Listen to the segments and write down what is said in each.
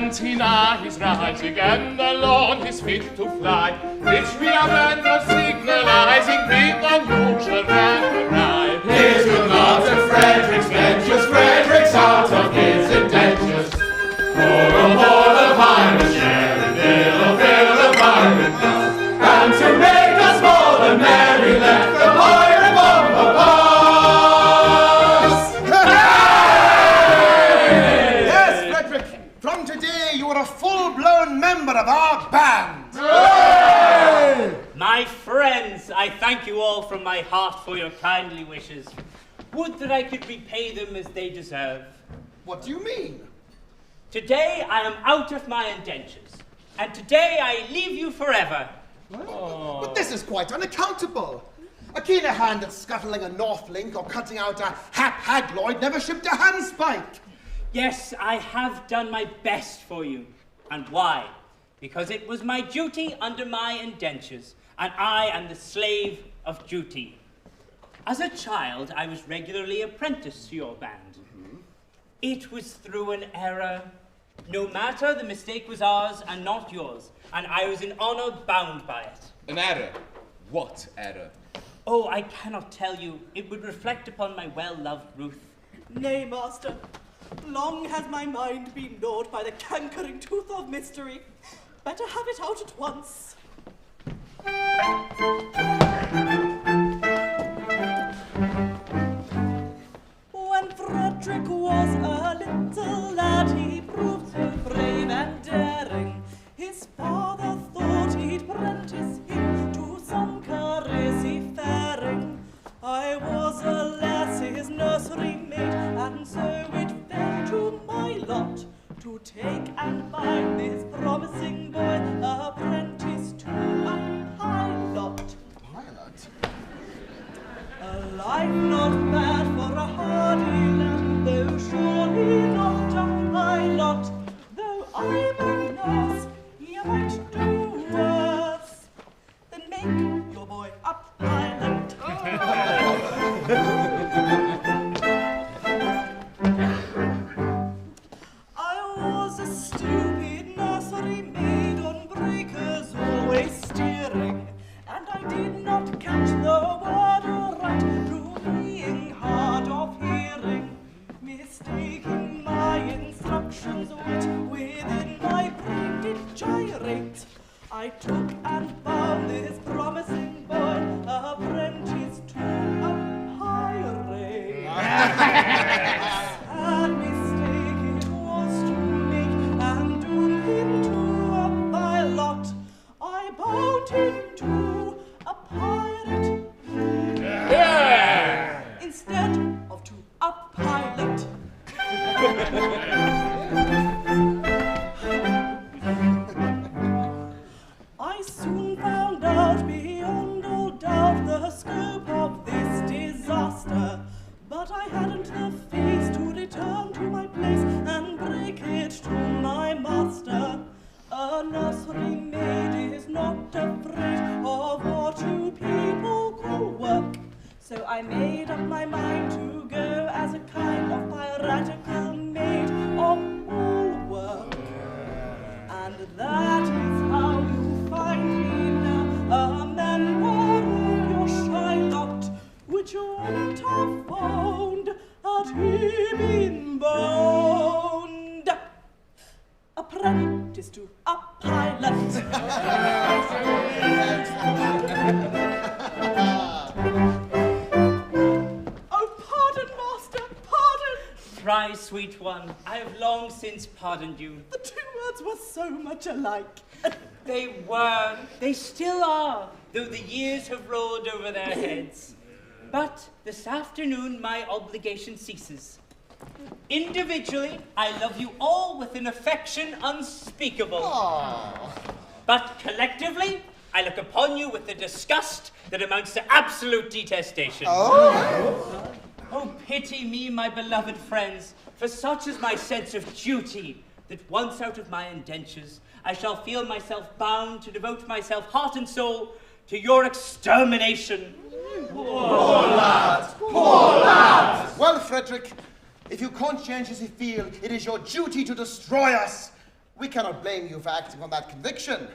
and he now he's rising, and alone he's fit to fly, which we are men of signalizing with unusual rapid ride. Here's good Master Frederick's ventures, Frederick's out of his indentures. Pour aboard the pirate share, and fill the pirate glass, and to make us more than merry, let the pirate bomb pass. Hey! Yes, Frederick, from today you are a full-blown member of our band. Hey! My friends, I thank you all from my heart for your kindly wishes. Would that I could repay them as they deserve. What do you mean? Today I am out of my indentures, and today I leave you forever. Oh. But this is quite unaccountable. A keener hand at scuttling a North Link or cutting out a hagloid never shipped a handspike. Yes, I have done my best for you. And why? Because it was my duty under my indentures, and I am the slave of duty. As a child, I was regularly apprenticed to your band. It was through an error. No matter, the mistake was ours and not yours, and I was in honor bound by it. An error? What error? Oh, I cannot tell you. It would reflect upon my well-loved Ruth. Nay, master. Long has my mind been gnawed by the cankering tooth of mystery. Better have it out at once. When Frederick was a little lad, he proved so brave and daring. His father thought he'd prentice him to some career seafaring. I was a lass, his nursery maid, and so it fell to my lot to take and bind this promising boy apprentice to a pilot. Pilot? A life not bad for a hardy lad, though surely not a pilot. Though I'm a nurse, you might do worse than make your boy a pilot. I was a stupid nursery maid on breakers, always steering, and I did not catch the word aright through being hard of hearing, mistaking my instructions which within my brain did gyrate. I took and found this promising boy apprentice to a pirate. Sad mistake it was to make and doom him to a pilot. I bound him to a pirate instead of to a pilot. I soon found out beyond all doubt the scope of this disaster, but I hadn't the face to return to my place and break it to my master. A nursery maid is not afraid of what you people call work, so I made up my mind to go as a kind of piratical maid of all work. And that is how you find me now, a member of your Shylock, which you wouldn't have found had he been bound apprentice to a pilot. Oh, pardon, master, pardon. Thrice, sweet one, I have long since pardoned you. The two words were so much alike. They were, they still are, though the years have rolled over their heads. But this afternoon my obligation ceases. Individually, I love you all with an affection unspeakable. Aww. But collectively, I look upon you with a disgust that amounts to absolute detestation. Oh? Oh, pity me, my beloved friends, for such is my sense of duty, that once out of my indentures, I shall feel myself bound to devote myself heart and soul to your extermination. Poor lad! Poor lad! Well, Frederick, if you conscientiously feel it is your duty to destroy us, We cannot blame you for acting on that conviction.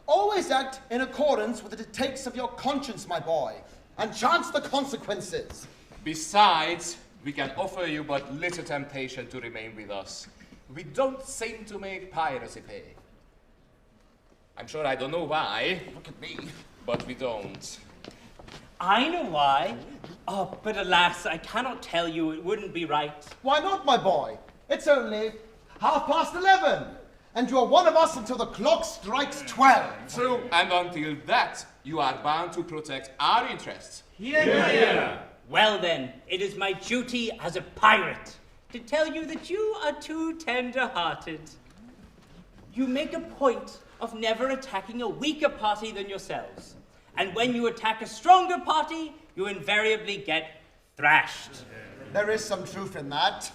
Always act in accordance with the dictates of your conscience, my boy, and chance the consequences. Besides, we can offer you but little temptation to remain with us. We don't seem to make piracy pay. I'm sure I don't know why. Look at me. But we don't. I know why. Oh, but alas, I cannot tell you. It wouldn't be right. Why not, my boy? It's only 11:30, and you're one of us until the clock strikes 12. True, and until that, you are bound to protect our interests. Yeah. Well then, it is my duty as a pirate to tell you that you are too tender-hearted. You make a point of never attacking a weaker party than yourselves. And when you attack a stronger party, you invariably get thrashed. There is some truth in that.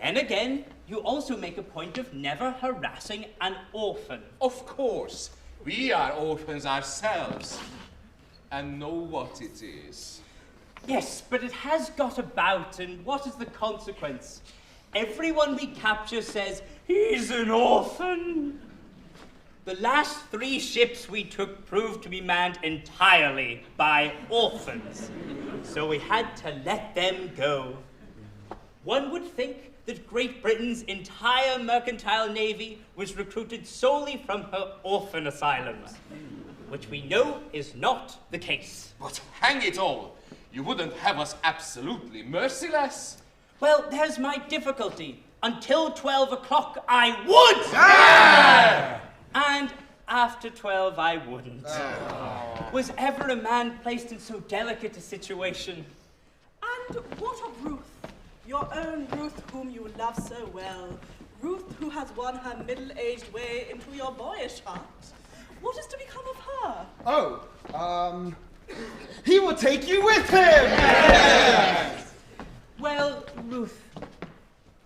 Then again, you also make a point of never harassing an orphan. Of course, we are orphans ourselves and know what it is. Yes, but it has got about, and what is the consequence? Everyone we capture says, he's an orphan. The last 3 ships we took proved to be manned entirely by orphans, so we had to let them go. One would think that Great Britain's entire mercantile navy was recruited solely from her orphan asylums, which we know is not the case. But hang it all, you wouldn't have us absolutely merciless. Well, there's my difficulty. Until 12 o'clock, I would! Yeah! And after 12, I wouldn't. Was ever a man placed in so delicate a situation? And what of Ruth? Your own Ruth, whom you love so well. Ruth, who has won her middle-aged way into your boyish heart. What is to become of her? Oh, he will take you with him! Yes. Well, Ruth,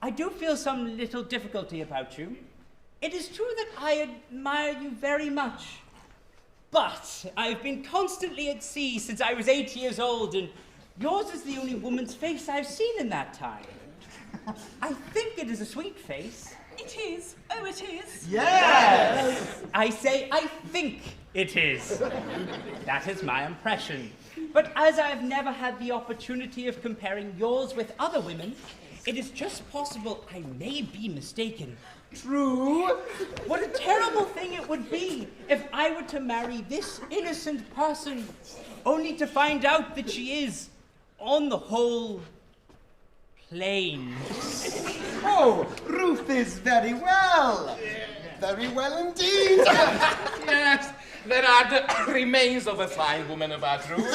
I do feel some little difficulty about you. It is true that I admire you very much, but I've been constantly at sea since I was 8 years old, and yours is the only woman's face I've seen in that time. I think it is a sweet face. It is. Oh, it is. Yes! I say I think it is. That is my impression. But as I've never had the opportunity of comparing yours with other women, it is just possible I may be mistaken. True. What a terrible thing it would be if I were to marry this innocent person, only to find out that she is, on the whole, plain. Oh, Ruth is very well. Very well indeed. Yes, there are the remains of a fine woman about Ruth.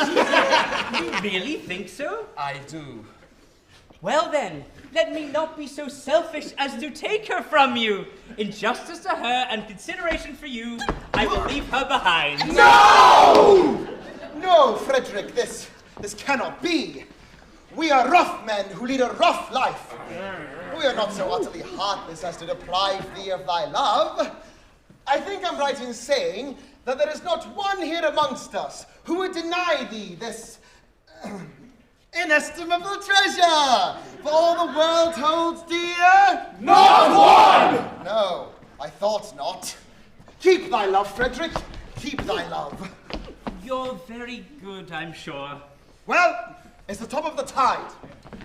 You really think so? I do. Well then, let me not be so selfish as to take her from you. In justice to her and consideration for you, I will leave her behind. No! No, Frederick, this cannot be. We are rough men who lead a rough life. We are not so utterly heartless as to deprive thee of thy love. I think I'm right in saying that there is not one here amongst us who would deny thee this inestimable treasure, for all the world holds dear. Not one! No, I thought not. Keep thy love, Frederick. Keep thy love. You're very good, I'm sure. Well, it's the top of the tide.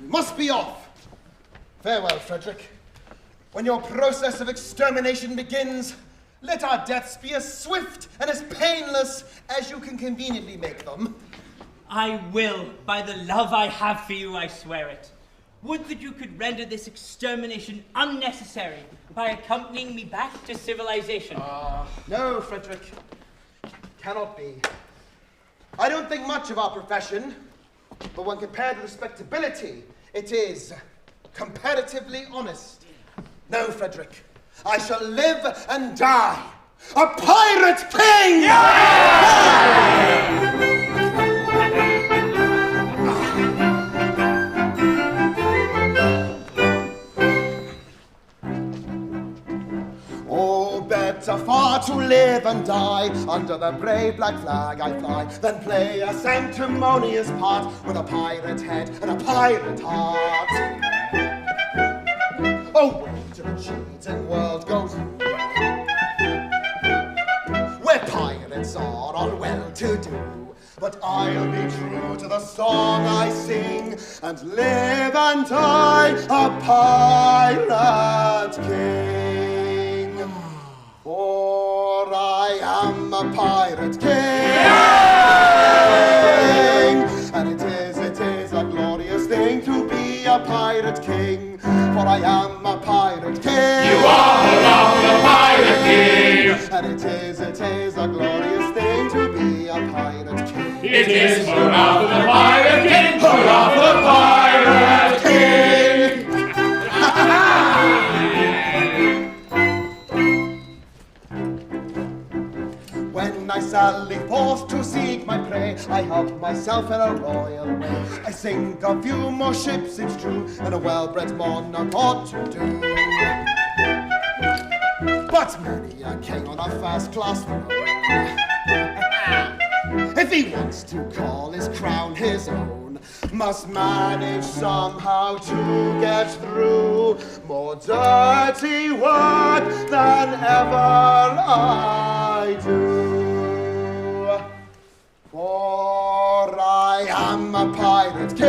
We must be off. Farewell, Frederick. When your process of extermination begins, let our deaths be as swift and as painless as you can conveniently make them. I will. By the love I have for you, I swear it. Would that you could render this extermination unnecessary by accompanying me back to civilization. No, Frederick. Cannot be. I don't think much of our profession, but when compared with respectability, it is comparatively honest. No, Frederick. I shall live and die a pirate king! Yeah! Oh, better far to live and die under the brave black flag I fly than play a sanctimonious part with a pirate head and a pirate heart. Away to the cheating world goes all well-to-do. But I'll be true to the song I sing, and live and die a pirate king. For I am a pirate king, and it is a glorious thing to be a pirate king. For I am a pirate king. You are a pirate king. And it is a glorious thing to be a pirate king. It is hurrah for the pirate king, hurrah for the pirate king. When I sally forth to seek my prey, I help myself in a royal way. I sink a few more ships, it's true, than a well-bred monarch ought to do. But many a king on a first-class throne, if he wants to call his crown his own, must manage somehow to get through more dirty work than ever I do. For I am a pirate king,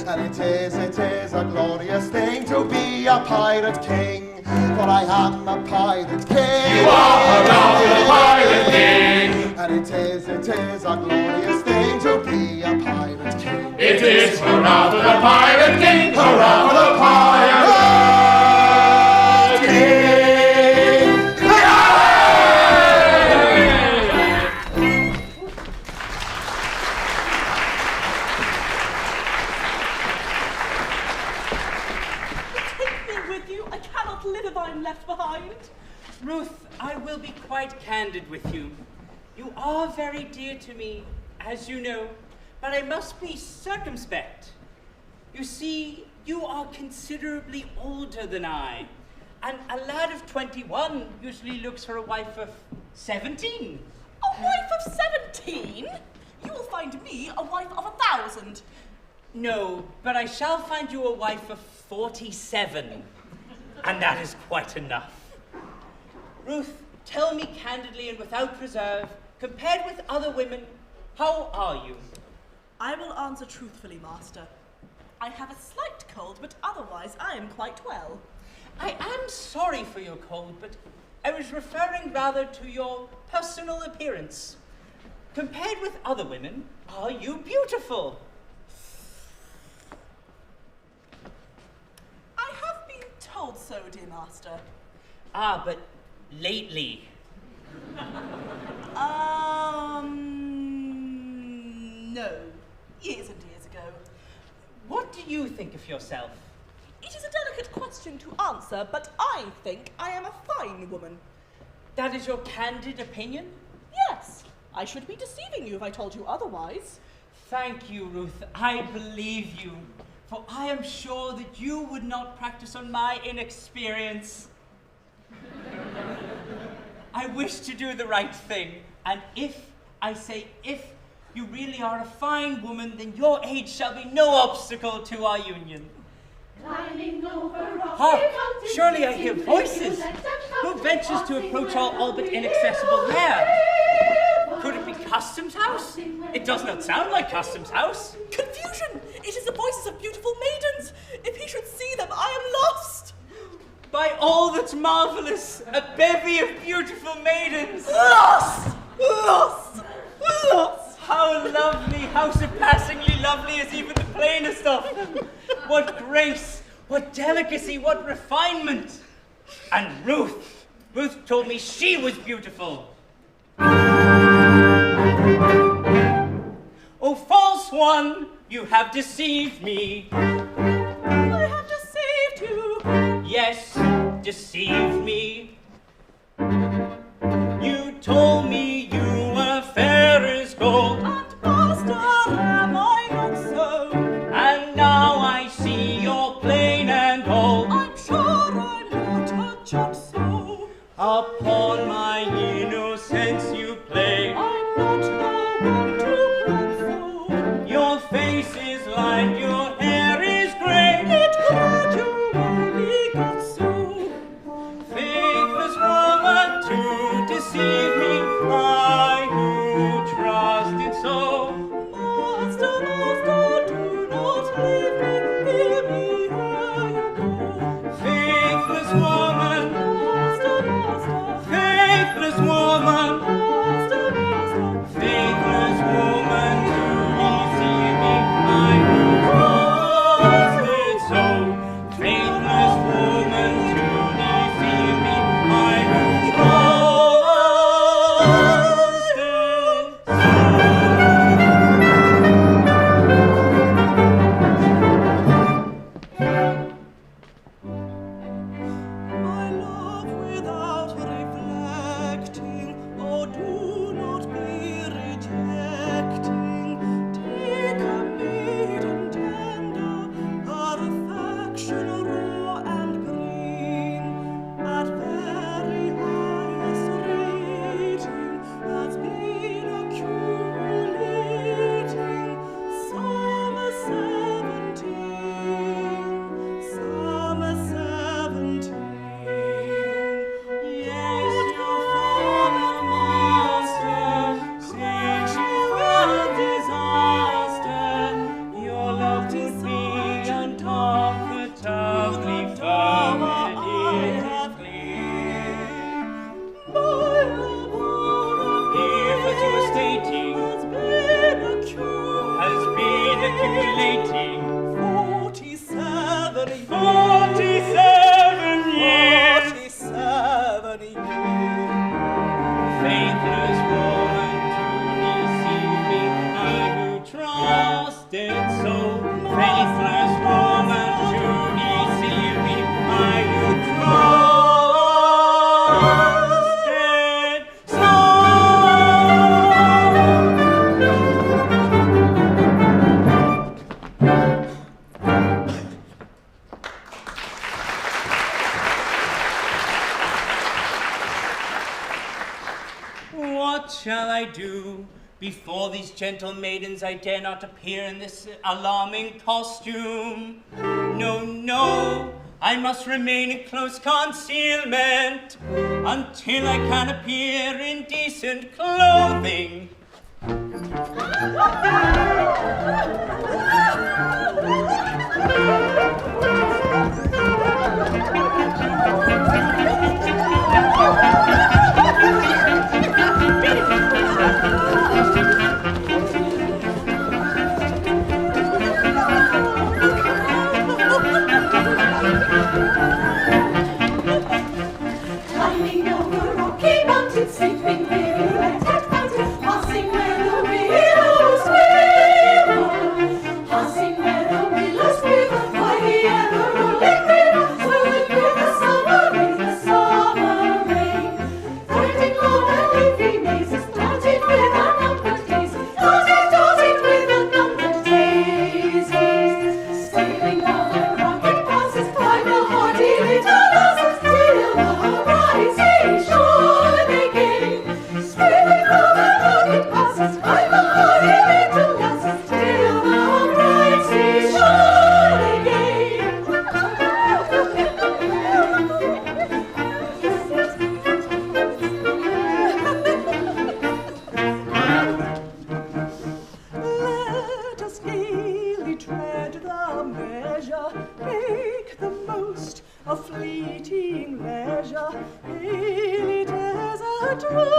and it is a glorious thing to be a pirate king. For I am a pirate king. You are a pirate king. And it is a glorious thing to be a pirate king. It is hurrah for the pirate king, hurrah for the pirate king. Left behind. Ruth, I will be quite candid with you. You are very dear to me, as you know, but I must be circumspect. You see, you are considerably older than I, and a lad of 21 usually looks for a wife of 17. A wife of 17? You will find me a wife of 1,000. No, but I shall find you a wife of 47. And that is quite enough. Ruth, tell me candidly and without reserve, compared with other women, how are you? I will answer truthfully, Master. I have a slight cold, but otherwise I am quite well. I am sorry for your cold, but I was referring rather to your personal appearance. Compared with other women, are you beautiful? Told so, dear Master. Ah, but lately. No. Years and years ago. What do you think of yourself? It is a delicate question to answer, but I think I am a fine woman. That is your candid opinion? Yes. I should be deceiving you if I told you otherwise. Thank you, Ruth. I believe you. For I am sure that you would not practice on my inexperience. I wish to do the right thing, and if, I say if, you really are a fine woman, then your age shall be no obstacle to our union. Hark! Surely I hear voices! Who ventures to approach our all but inaccessible lair? Could it be Customs House? It does not sound like Customs House. Confusion! It is the voices of beautiful maidens! If he should see them, I am lost! By all that's marvelous, a bevy of beautiful maidens! Lost! Lost! Lost! How lovely, how surpassingly lovely is even the plainest of them! What grace, what delicacy, what refinement! And Ruth told me she was beautiful. Oh, false one, you have deceived me. I have deceived you. Yes, deceived me. You told me you were fair as gold. And master, am I not so? And now I see you're plain and old. I'm sure I'm not a judge so. Upon my innocence you play. I'm not the one to grant so. Your face is lined, your hair is grey. It gradually got so. Faith, what shall I do? Before these gentle maidens I dare not appear in this alarming costume. No, no, I must remain in close concealment until I can appear in decent clothing. Climbing over rocky mountains, sleeping very wet at night, passing where the willows quiver, passing where the willows quiver, by the ever-rolling river, swirling with the summer rain, threading long and leafy mazes, dotted with unnumbered daisies, dotted with unnumbered daisies, sailing over rocky passes, by the hardy little lasses, till the rising shore again, swimming over rugged passes, by the hardy little lasses, till the rising shore again. Let us gaily tread the measure, make the most of fleeting leisure. Hail it as a true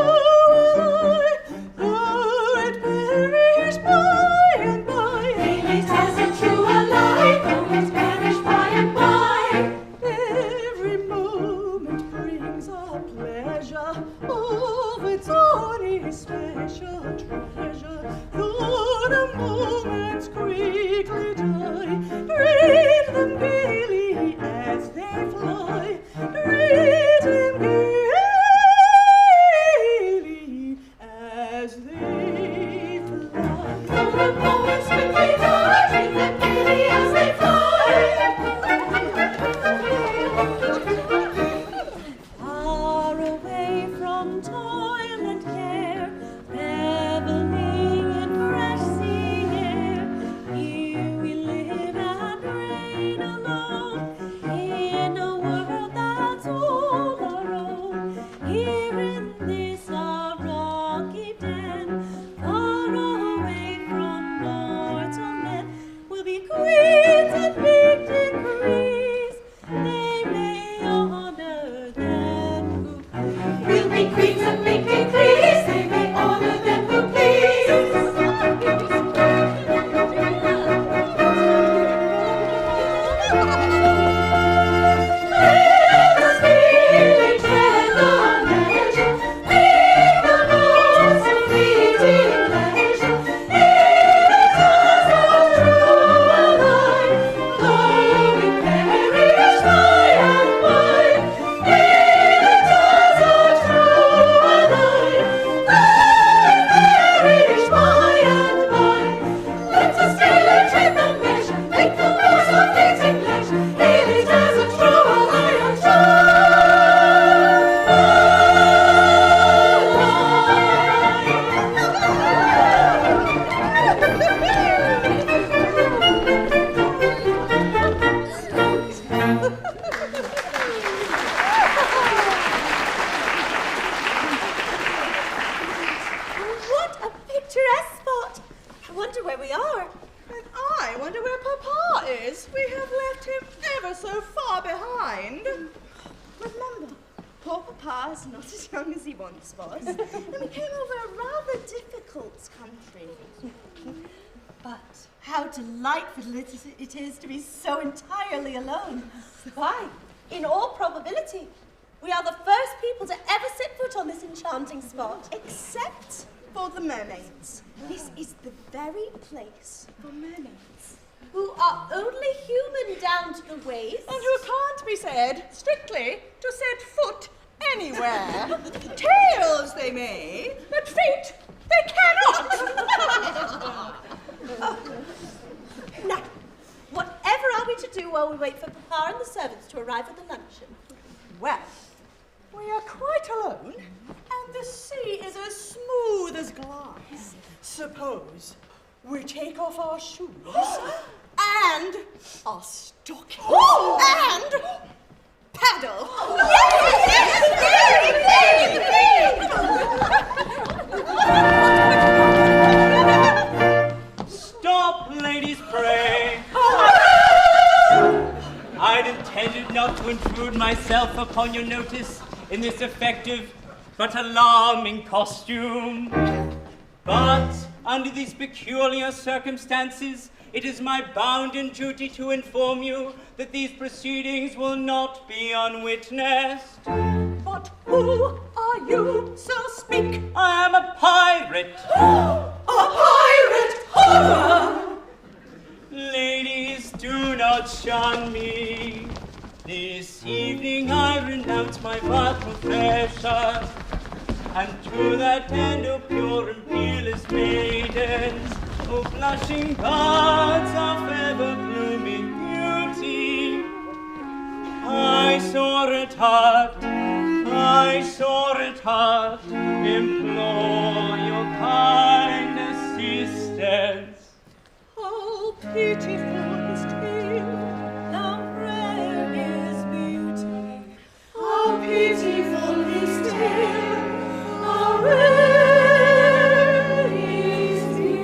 though it perish by and by. Hail it as a true ally, though it perish by and by. Every moment brings a pleasure of its own especial treasure. Though the moments quickly die, greet them gaily as they fly. Greet them gaily as they fly. Though the moments quickly die, greet them gaily as they fly. Far away from toil and care, reveling in fresh sea air, here we live and reign alone, in a world that's all our own. Here in this our rocky den, far away from mortal men, we'll be queens and big degrees. They may honor them who please. We'll be queens and big degrees. They may honor them who please. Let us gaily tread the measure, make the most of fleeting leisure. Hail it as a true ally, though it perish by and by. Hail it as a true ally, though it perish by and by. Let us gaily tread the measure, make the most of fleeting leisure. Hail it as a true ally, a true ally. What a picturesque spot! I wonder where we are. And I wonder where Papa is. We have left him ever so far behind. Remember, poor Papa is not as young as he once was, and we came over a rather difficult country. But how delightful it is to be so entirely alone. Why, in all probability, we are the first people to ever set foot on this enchanting spot. Except for the mermaids. This is the very place for mermaids, who are only human down to the waist. And who can't be said, strictly, to set foot anywhere. Tails they may, but feet they cannot. Now, whatever are we to do while we wait for Papa and the servants to arrive at the luncheon? Well, we are quite alone, and the sea is as glance. Suppose we take off our shoes and our stockings and paddle. Stop, ladies, pray. I'd intended not to intrude myself upon your notice in this effective but alarming costume. But under these peculiar circumstances, it is my bounden duty to inform you that these proceedings will not be unwitnessed. But who are you, so speak? I am a pirate. A pirate! Horror! Ladies, do not shun me. This evening I renounce my vile profession, and to that end, O pure and peerless maidens, O blushing buds of ever-blooming beauty, I sore at heart, implore your kind assistance. How pitiful his tale, how rare his beauty. How pitiful his tale, how rare his beauty.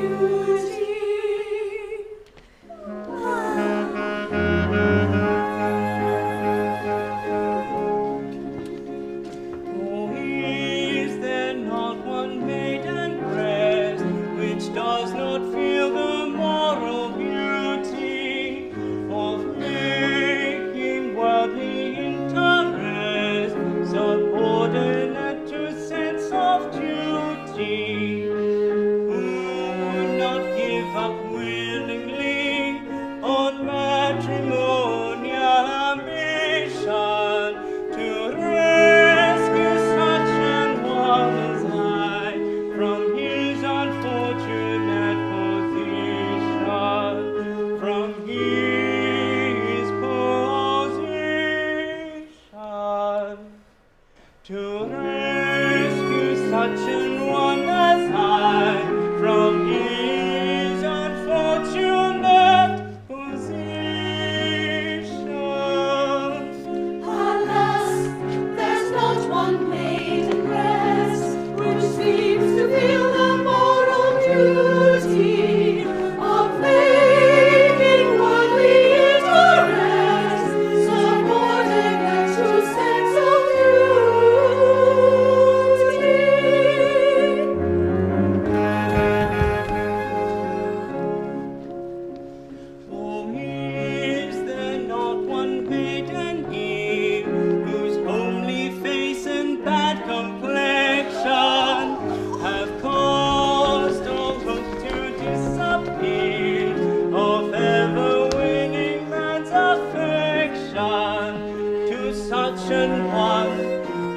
Oh, is there not one maiden breast which does not feel the moral beauty of making worldly interest subordinate to sense of duty? Who would not give up willingly on matrimonial ambition to rescue such an one as I from his unfortunate position, from his position, to rescue such an one as I from his unfortunate position. Alas, there's not one maiden breast which seems to feel the moral duty of making worldly interest subordinate to sense of duty. Oh, is there not one maiden here whose homely face and bad complexion have caused all hope to disappear of ever-winning man's affection to such an one,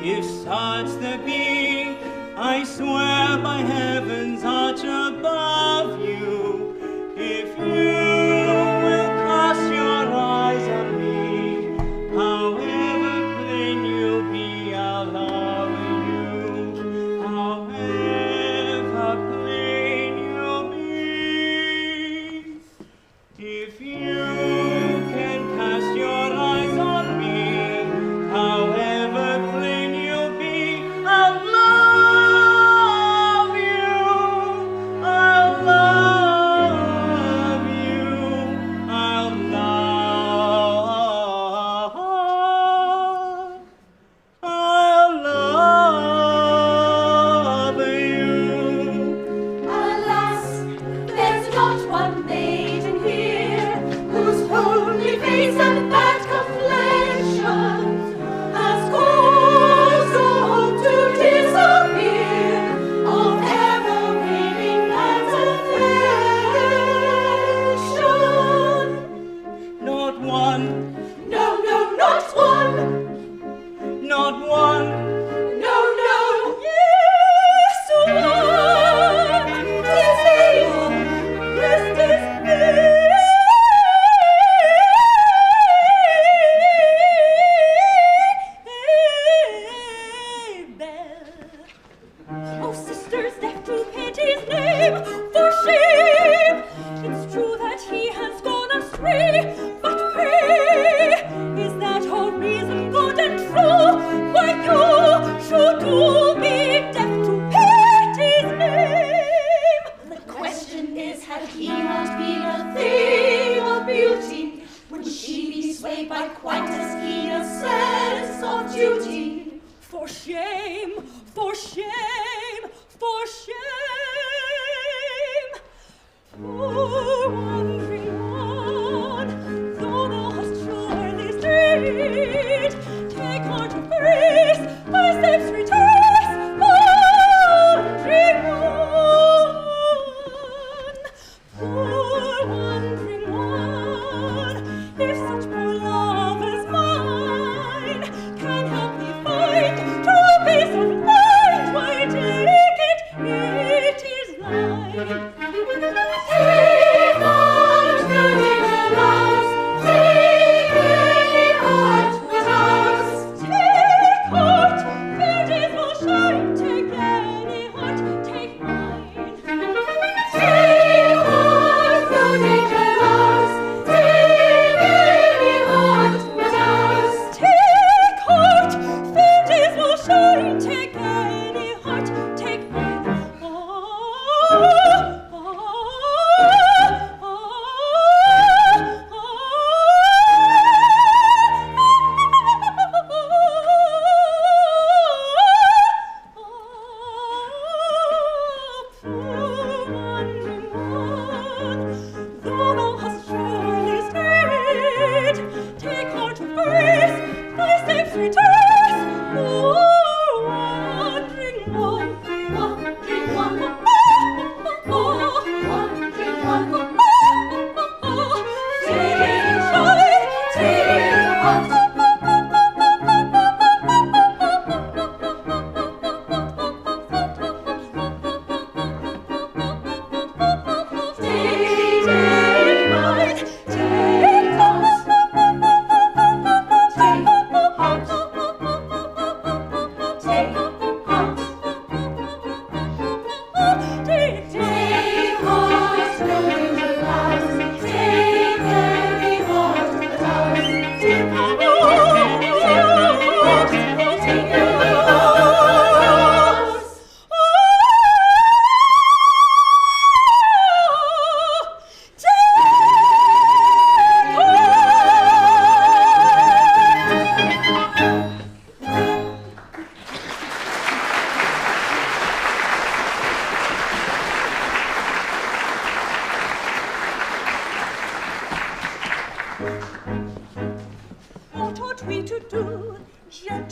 if such there be? I swear by heaven's arch above you, if you will cast your eyes on me, however plain you'll be, I'll love you. However plain you'll be, if you can cast your eyes on me, however plain you'll be, I'll love you.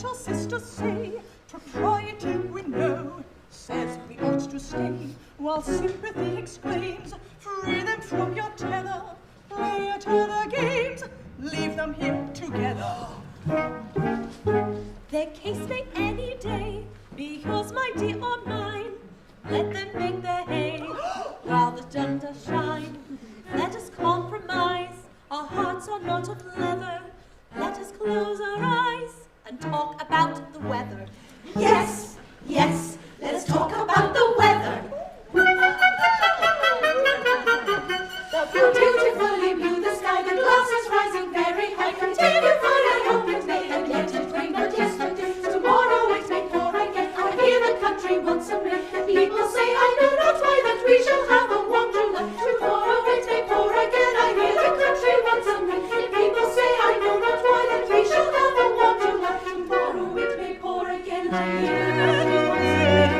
shall sisters say? Propriety we know says we ought to stay, while sympathy exclaims, free them from your tether, play at other games, leave them here together. Their case may any day be yours, my dear, or mine. Let them make their hay while the sun does shine. Let us compromise, our hearts are not of leather. Let us close our eyes and talk about the weather. Yes, yes, let us talk about the weather. Beautifully blue the sky, the glass is rising very high. Continue fine, I hope it may, and yet it rained but yesterday. Tomorrow it may pour again, I hear the country wants some rain. People say, I know not why, that we shall have a wonderland. Tomorrow it may pour again, I hear the country wants some rain. People say, I know not why, that we shall have a wonderland. Tomorrow it may pour again, I hear the country wants some rain.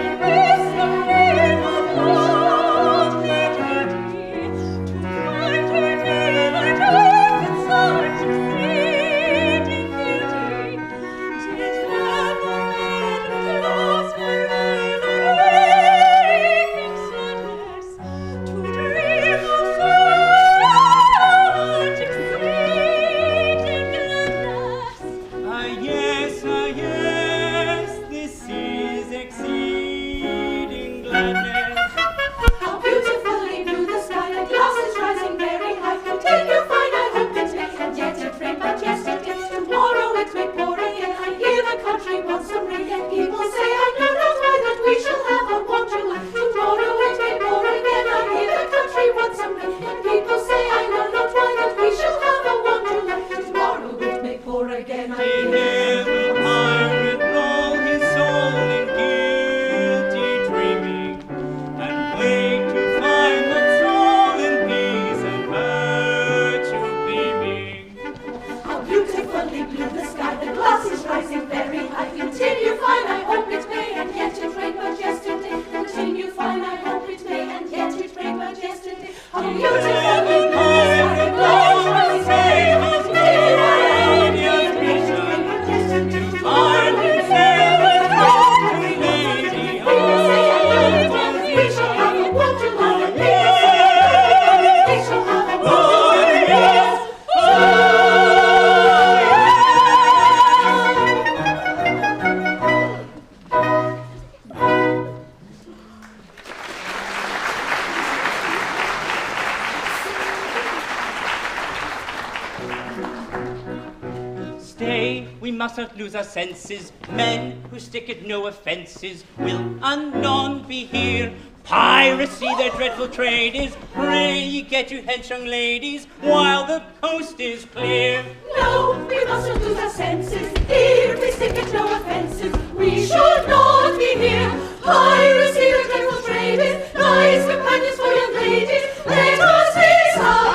Lose our senses. Men who stick at no offences will anon be here. Piracy, their dreadful trade is. Pray ye get you hence, young ladies, while the coast is clear. No, we mustn't lose our senses. Here we stick at no offences. We should not be here. Piracy, their dreadful trade is. Nice companions for young ladies. Let us be some.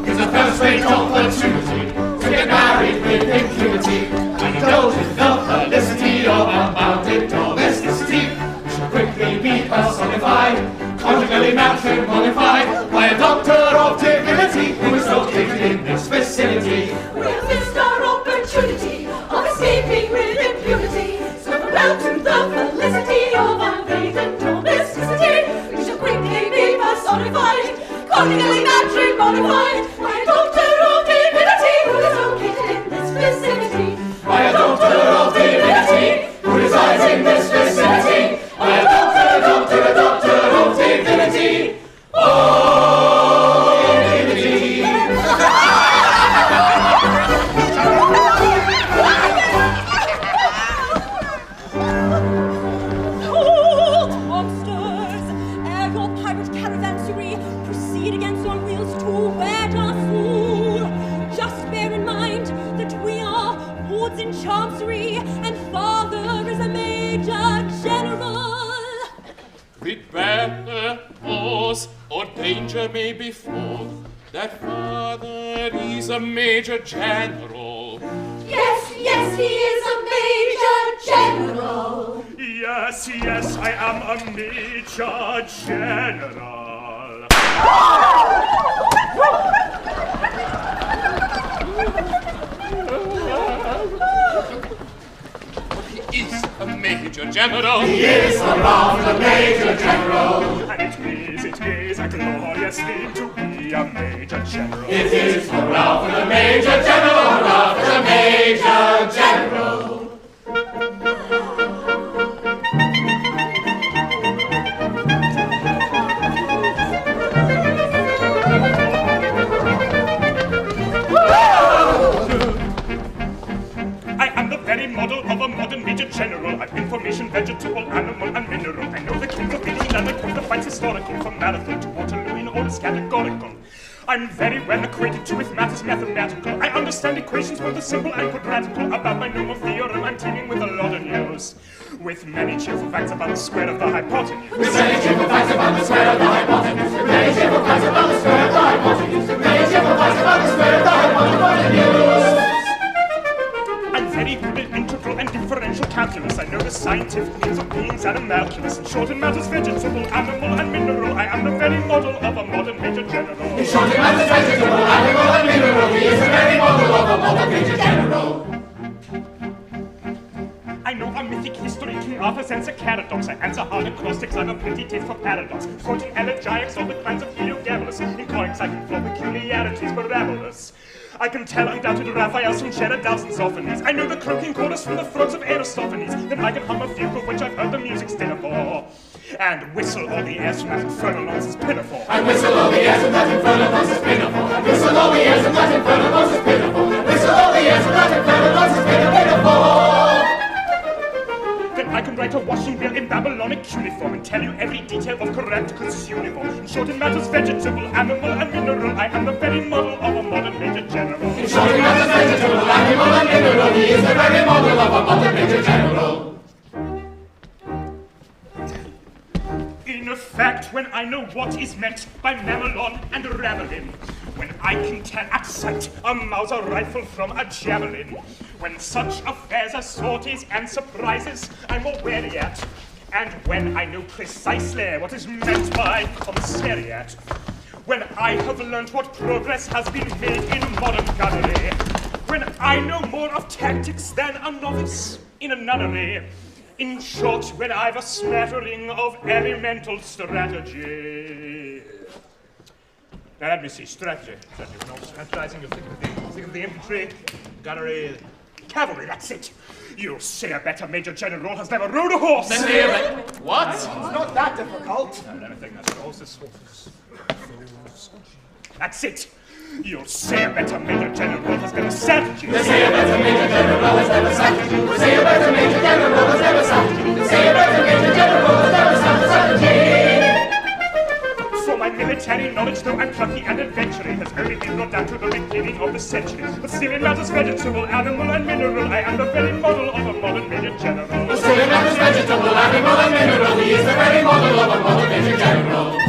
It's a first-rate opportunity to get married with impunity, and indulge in the felicity of unbounded domesticity. We shall quickly be personified, conjugally matrimonified, by a doctor of divinity who is located in this vicinity. We've missed our opportunity of escaping with impunity, so bound to the felicity of unmaiden domesticity. We shall quickly be personified, conjugally matrimonified, by a doctor of divinity who is located in this vicinity. By a doctor of divinity who resides in this vicinity. By a doctor of divinity. Oh, divinity. Hold, monsters! Ere your pirate caravanserai proceed against our wheels to wed us all. Just bear in mind that we are wards in chancery, and father is a major general. We'd better pause, or danger may befall. That father is a major general. Yes, yes, he is a Major General. Yes, yes, I am a Major General. He is a Major General. He is around the Major General. And it is a glorious thing to be a Major General. It is hurrah for the Major General, hurrah for the Major General. Model of a modern Major General. I'm information, vegetable, animal, and mineral. I know the kings of fiction and I quote the fights historical, from Marathon to Waterloo in order categorical. I'm very well acquainted to with matters mathematical. I understand equations both the simple and quadratical. About my normal theorem, I'm teeming with a lot of news. With many cheerful facts about the square of the hypotenuse. With many cheerful facts about the square of the hypotenuse. With many cheerful facts about the square of the hypotenuse. With many cheerful facts about the square of the hypotenuse. I'm very good at integral and differential calculus. I know the scientific names of beings and calculus. In short, in matters vegetable, animal, and mineral, I am the very model of a modern Major General. In short, in matters vegetable, animal, and mineral, he is the very model of a modern Major General. I know a mythic history, King Arthur sends a paradox. I answer hard acrostics, I've a pretty taste for paradox. Quoting elegiacs, all the kinds of Heliogabalus. In coins I can flow peculiarities parabolous. I can tell undoubted Raphael's from Sheridan's and Zophanies. I know the croaking chorus from the throats of Aristophanes. Then I can hum a fugue of which I've heard the music's dinner for. And whistle all the airs from that infernal nonsense pinafore. And whistle all the airs from that infernal nonsense pinafore. And whistle all the airs from that infernal nonsense pinafore. And whistle all the airs from that infernal nonsense pinafore. Then I can write a washing bill in Babylonic cuneiform and tell you every detail of Caractacus' uniform. In short, in matters vegetable, animal, and mineral, I am the very model of a modern Major General. In short, in matters vegetable, animal, and mineral, he is the very model of a modern Major General. In fact, when I know what is meant by mamelon and ravelin, when I can tell at sight a Mauser rifle from a javelin, when such affairs as sorties and surprises I'm aware yet, and when I know precisely what is meant by commissariat, when I have learnt what progress has been made in modern gunnery, when I know more of tactics than a novice in a nunnery, in short, when I've a smattering of elemental strategy. Now let me see, strategy. We're not strategizing, you think of the infantry, gunnery, cavalry, that's it. You'll say a better Major General has never rode a horse. What? It's not that difficult. No, everything that's horses. That's it. You'll say a better Major General has never sat you. Say a better Major General has never sat you. Say a better Major General has never sat you. Say a better Major General has never sat for my military knowledge, though I'm plucky and adventurous, has only been brought down to the beginning of the century. But still in matters vegetable, animal, and mineral, I am the very model of a modern Major General. But still in matters vegetable, animal, and mineral, he is the very model of a modern Major General.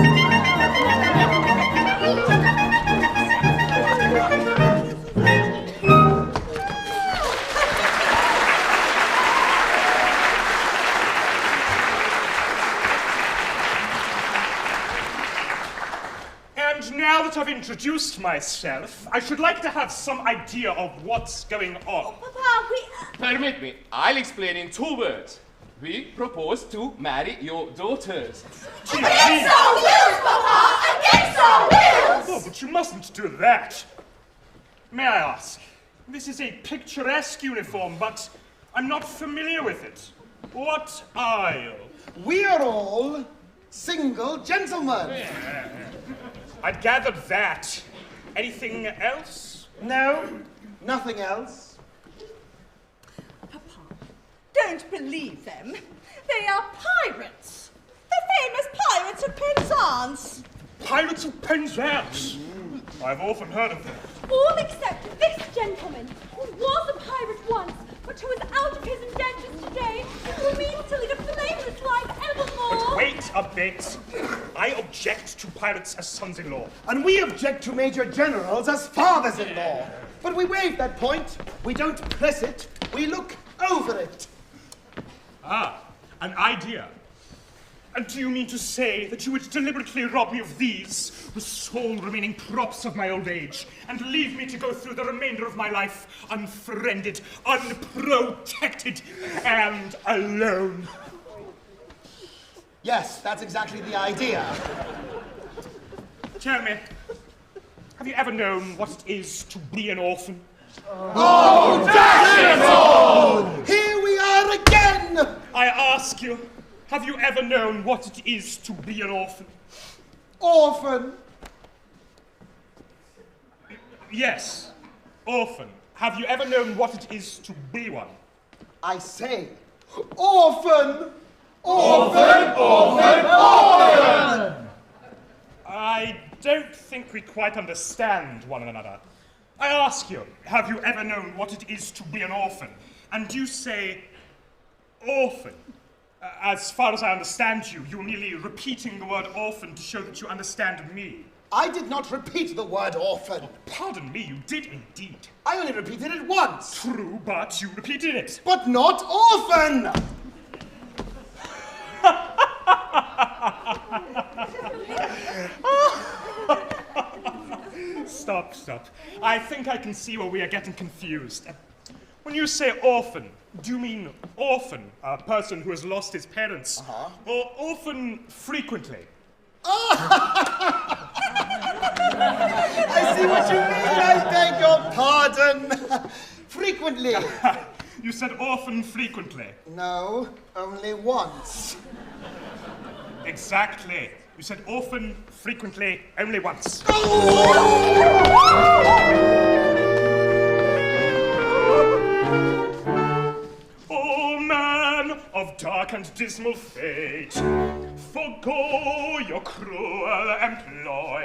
Now that I've introduced myself, I should like to have some idea of what's going on. Papa, Permit me, I'll explain in 2 words. We propose to marry your daughters. Against our wills, Papa! Against our wills! Oh, but you mustn't do that. May I ask? This is a picturesque uniform, but I'm not familiar with it. What aisle? We are all single gentlemen. Yeah. I'd gathered that. Anything else? No, nothing else. Papa, don't believe them. They are pirates. The famous Pirates of Penzance. Pirates of Penzance? I've often heard of them. all except this gentleman, who was a pirate once, but who is out of his indentures today, who means to lead a blameless life evermore. Wait a bit. I object to pirates as sons-in-law. And we object to Major Generals as fathers-in-law. But we waive that point. We don't press it. We look over it. Ah, an idea. And do you mean to say that you would deliberately rob me of these, the sole remaining props of my old age, and leave me to go through the remainder of my life unfriended, unprotected, and alone? Yes, that's exactly the idea. Tell me, have you ever known what it is to be an orphan? Oh, dash it all! Here we are again! I ask you, have you ever known what it is to be an orphan? Orphan? Yes, orphan. Have you ever known what it is to be one? I say, orphan! Orphan, orphan, orphan! I don't think we quite understand one another. I ask you, have you ever known what it is to be an orphan? And you say, orphan. As far as I understand you, you're merely repeating the word orphan to show that you understand me. I did not repeat the word orphan. Oh, pardon me, you did indeed. I only repeated it once. True, but you repeated it. But not orphan! Stop. I think I can see where we are getting confused. When you say orphan, do you mean orphan, a person who has lost his parents? Or orphan frequently? I see what you mean, I beg your pardon. Frequently. You said orphan frequently. No, only once. Exactly. You said orphan frequently, only once. Oh, man of dark and dismal fate, forgo your cruel employ.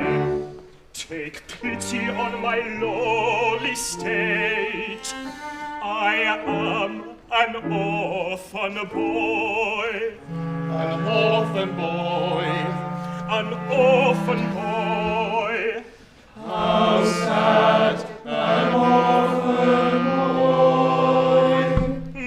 Take pity on my lowly state. I am an orphan boy. An orphan boy. An orphan boy. How sad, an orphan boy.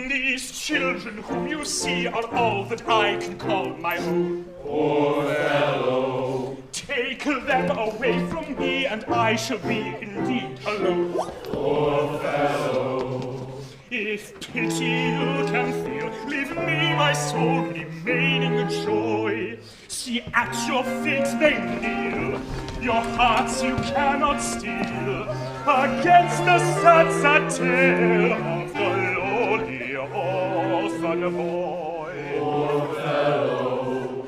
These children whom you see are all that I can call my own. Poor fellow. Take them away from me, and I shall be indeed alone. Poor fellow. If pity you can feel, leave me my soul remaining joy. See, at your feet they kneel, your hearts you cannot steal, against the sad tale of the lowly orphan boy. Poor fellow.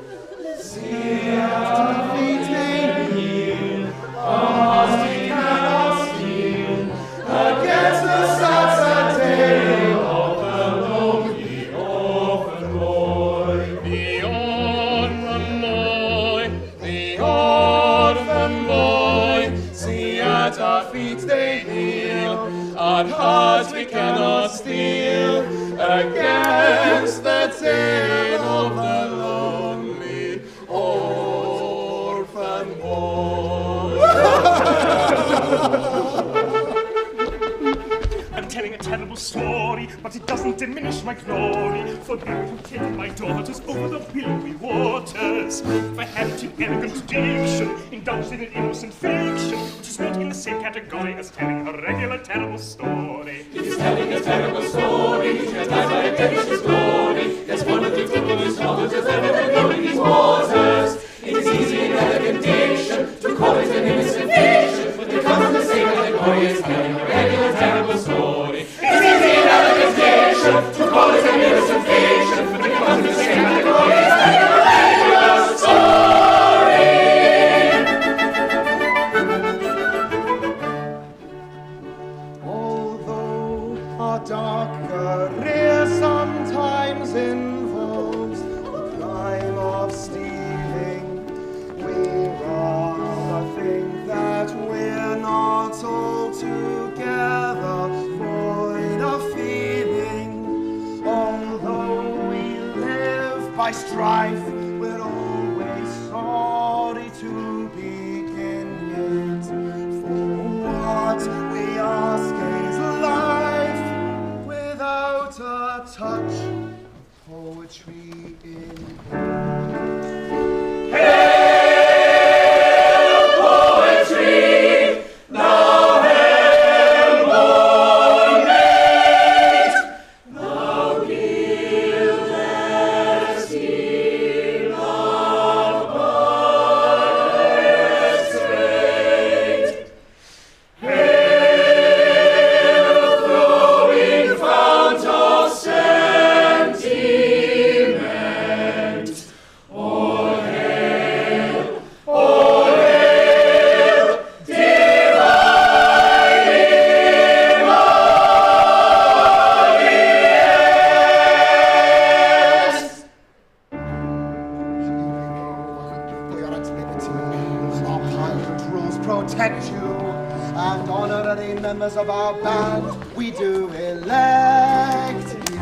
See, at your feet they kneel, Our hearts we cannot steal, against the sad tale of the lonely orphan boy. The orphan boy, the orphan boy. See, at our feet they kneel, our hearts we cannot steal, against the tale of the lonely orphan boy. I'm telling a terrible story, but it doesn't diminish my glory. For they have taken my daughters over the billowy waters. For empty, elegant diction, indulged in an innocent fiction, which is not in the same category as telling a regular terrible story. It is telling a terrible story, as by a delicious glory. There's one of the foolish daughters has ever been going these waters. It is easy in elegant diction to call it an innocent fiction, but it comes in the same category as telling a regular terrible story. It's easy in elegant diction to call it an innocent fiction, but it comes in the same category as telling a regular story. Although our dark career sometimes involves the crime of stealing, we rather think that we're not altogether void of feeling. Although we live by strife, we're always sorry to begin it. For what we ask is life without a and honorary members of our band, we do elect you.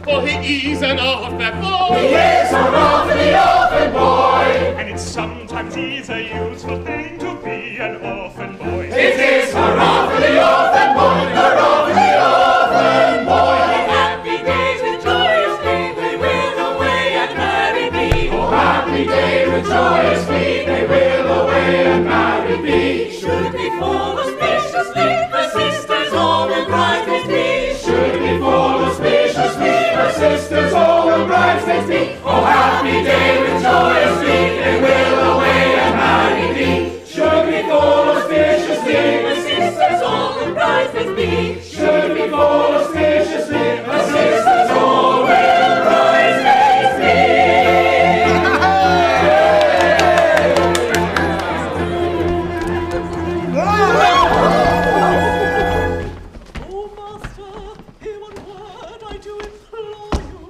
For he is an orphan boy. He is a roughly orphan boy. And it's sometimes is a useful thing to be an orphan boy. It is a roughly orphan boy, a roughly orphan boy. Happy days with joyous glee, they will away and marry me. Oh, happy day with joyous glee, they will away and marry me. Should we fall auspiciously, my sisters all will bridesmaids be. Should we fall auspiciously, my sisters all will bridesmaids be. Oh, happy day with joyous glee, they will away and marry me. Should we fall auspiciously, My sisters all will bridesmaids be. should we fall auspiciously, my sisters all will bridesmaids be. Oh, master, hear one word I do implore you.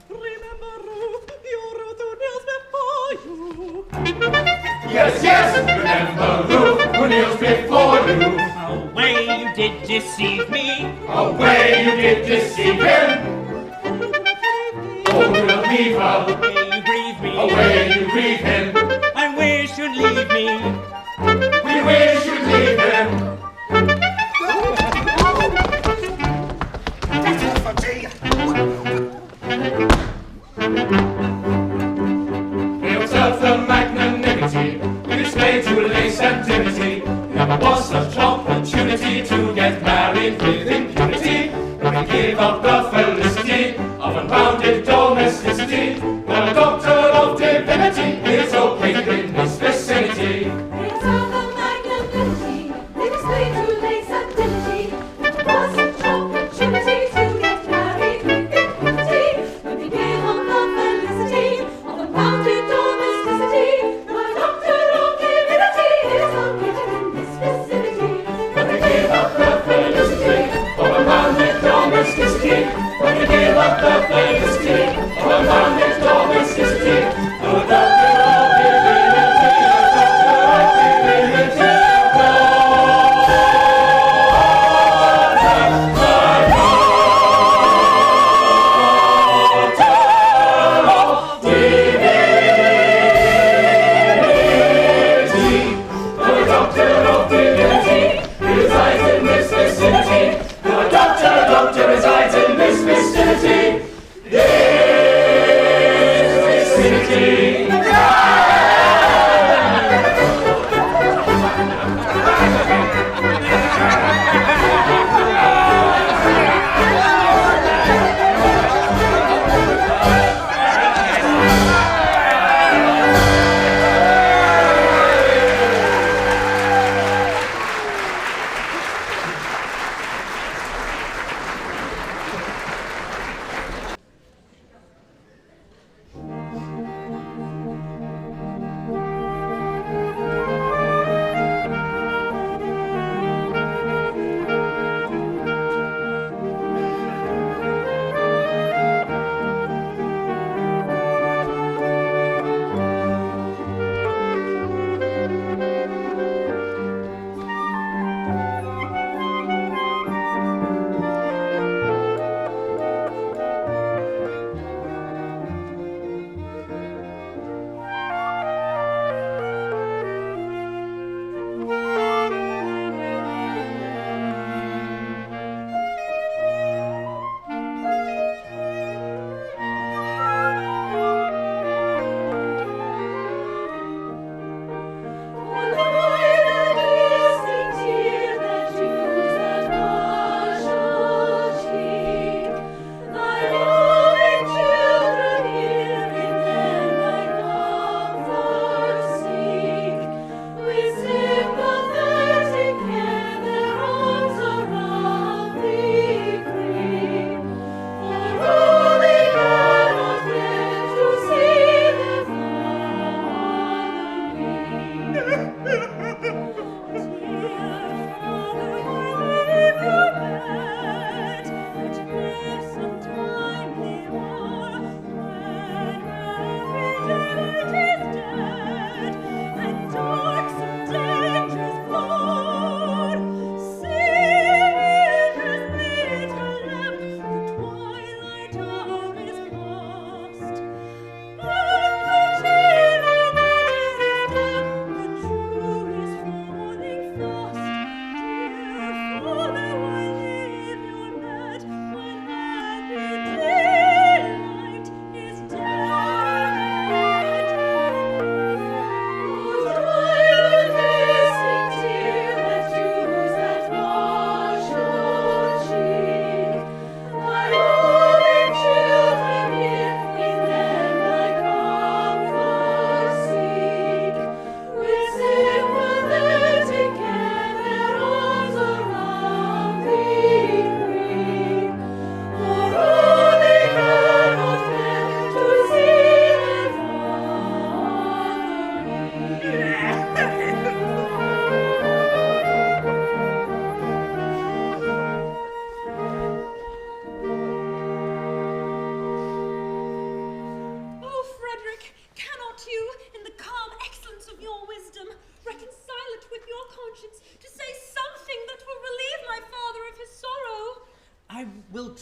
Remember Ruth, your Ruth who kneels before you. Yes, yes, remember Ruth who kneels before you. Away you did deceive me. Away you did deceive him. Oh, you will leave her. Away you grieve me. Away you grieve him. I wish you'd leave me. We wish you'd leave him. Tales of the magnanimity we displayed to Elaine's activity. Never was such opportunity to get married with impunity. We give up the felicity of unbounded domesticity. When a doctor of divinity is opaque in this vicinity. They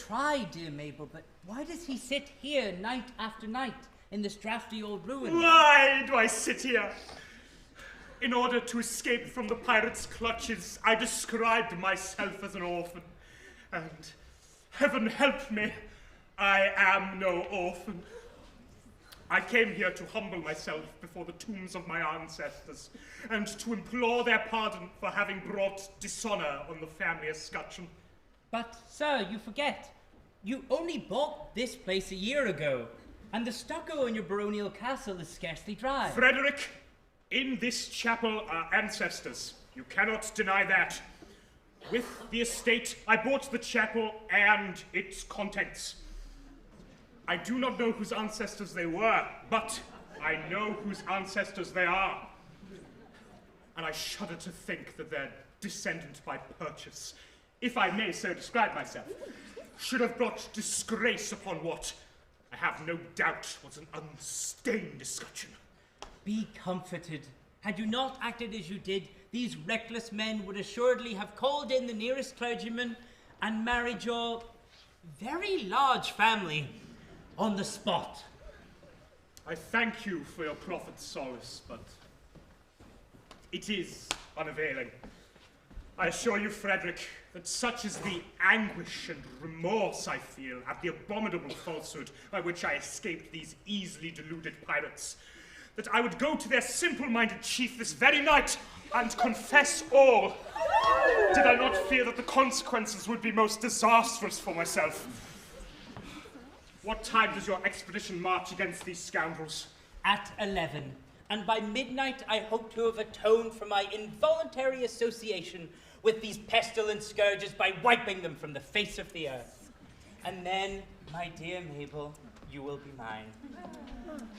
try, dear Mabel, but why does he sit here night after night in this drafty old ruin? Why do I sit here? In order to escape from the pirates' clutches, I described myself as an orphan. And, heaven help me, I am no orphan. I came here to humble myself before the tombs of my ancestors and to implore their pardon for having brought dishonor on the family escutcheon. But, sir, you forget. You only bought this place a year ago, and the stucco in your baronial castle is scarcely dry. Frederick, in this chapel are ancestors. You cannot deny that. With the estate, I bought the chapel and its contents. I do not know whose ancestors they were, but I know whose ancestors they are. And I shudder to think that their descendant by purchase, if I may so describe myself, should have brought disgrace upon what, I have no doubt, was an unstained escutcheon. Be comforted. Had you not acted as you did, these reckless men would assuredly have called in the nearest clergyman and married your very large family on the spot. I thank you for your prophet's solace, but it is unavailing. I assure you, Frederick, that such is the anguish and remorse I feel at the abominable falsehood by which I escaped these easily deluded pirates, that I would go to their simple-minded chief this very night and confess all, did I not fear that the consequences would be most disastrous for myself. What time does your expedition march against these scoundrels? At 11. And by midnight, I hope to have atoned for my involuntary association with these pestilent scourges by wiping them from the face of the earth. And then, my dear Mabel, you will be mine.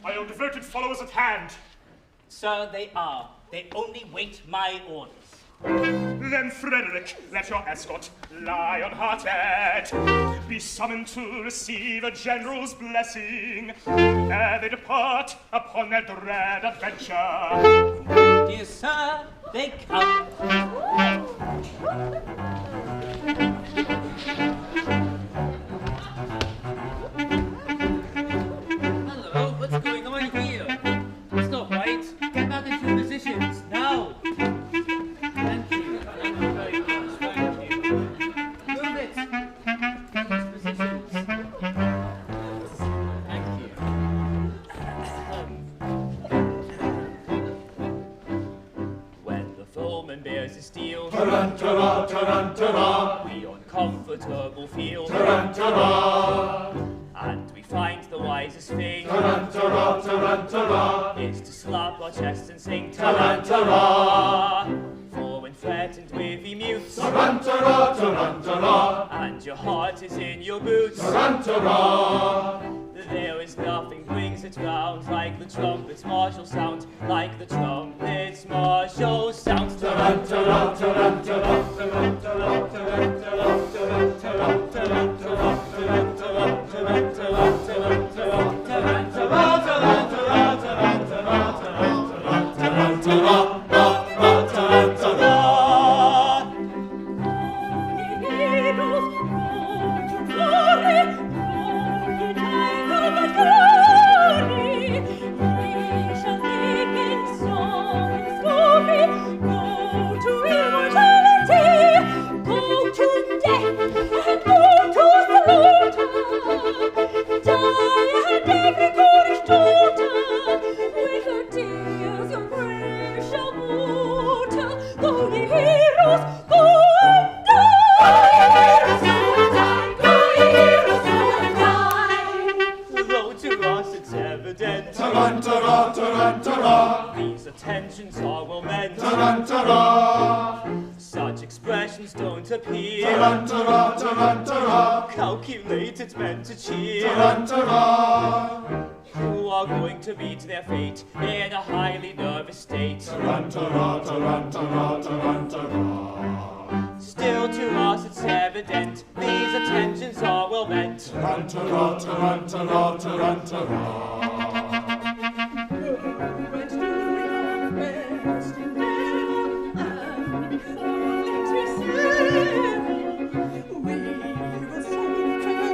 Are your devoted followers at hand? Sir, they are. They only wait my orders. Then, Frederick, let your escort, lion-hearted, be summoned to receive a general's blessing ere they depart upon their dread adventure. Dear sir, they come. Hello, what's going on here? It's not right. Get back into your positions, now. Thank you. Thank you very much. Thank you. Move it. Change positions. Thank you. When the foeman bears his steel, Tarantara, tarantara, we uncomfortable feel. tarantara, And we find the wisest thing tarantara, tarantara, is to slap our chests and sing tarantara, For when threatened with be mute, tarantara, tarantara, and your heart is in your boots, tarantara, there is nothing brings it round like the trumpet's martial sound, like the trumpet's martial sound. tarantara, tarantara, tarantara, tarantara, tarantara, tarantara, tarantara, tarantara, These attentions are well meant, tarantara, such expressions don't appear tarantara, tarantara, calculated meant to cheer. tarantara, Who are going to meet their fate in a highly nervous state. tarantara, tarantara, tarantara, Still to us it's evident these attentions are well meant. tarantara, tarantara, tarantara. We will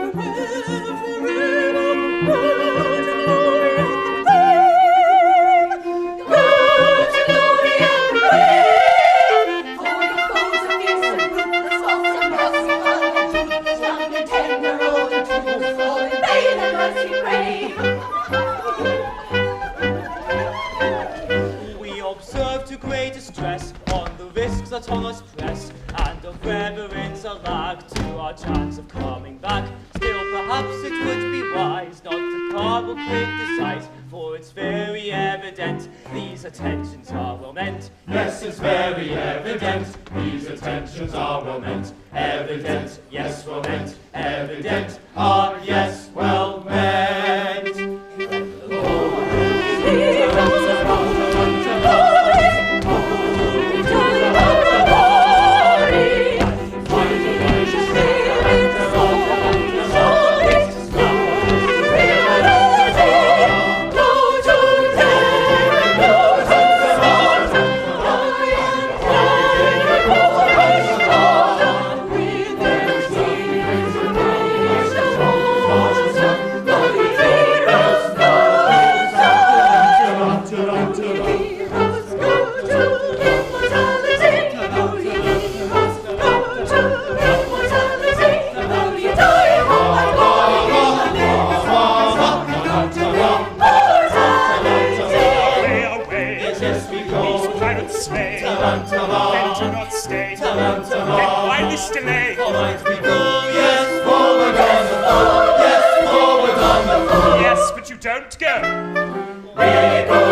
serve to great distress on the risks that on us press, and of reverence a lack to our chance of coming back. Still, perhaps it would be wise not to carve or criticize, for it's very evident these attentions are well meant. Yes, it's very evident, these attentions are well meant. Evident, yes, well meant. Evident, ah, yes, well meant. Don't go. We go, yes, forward on the floor. Yes, forward on the floor. Yes, but you don't go. We go, we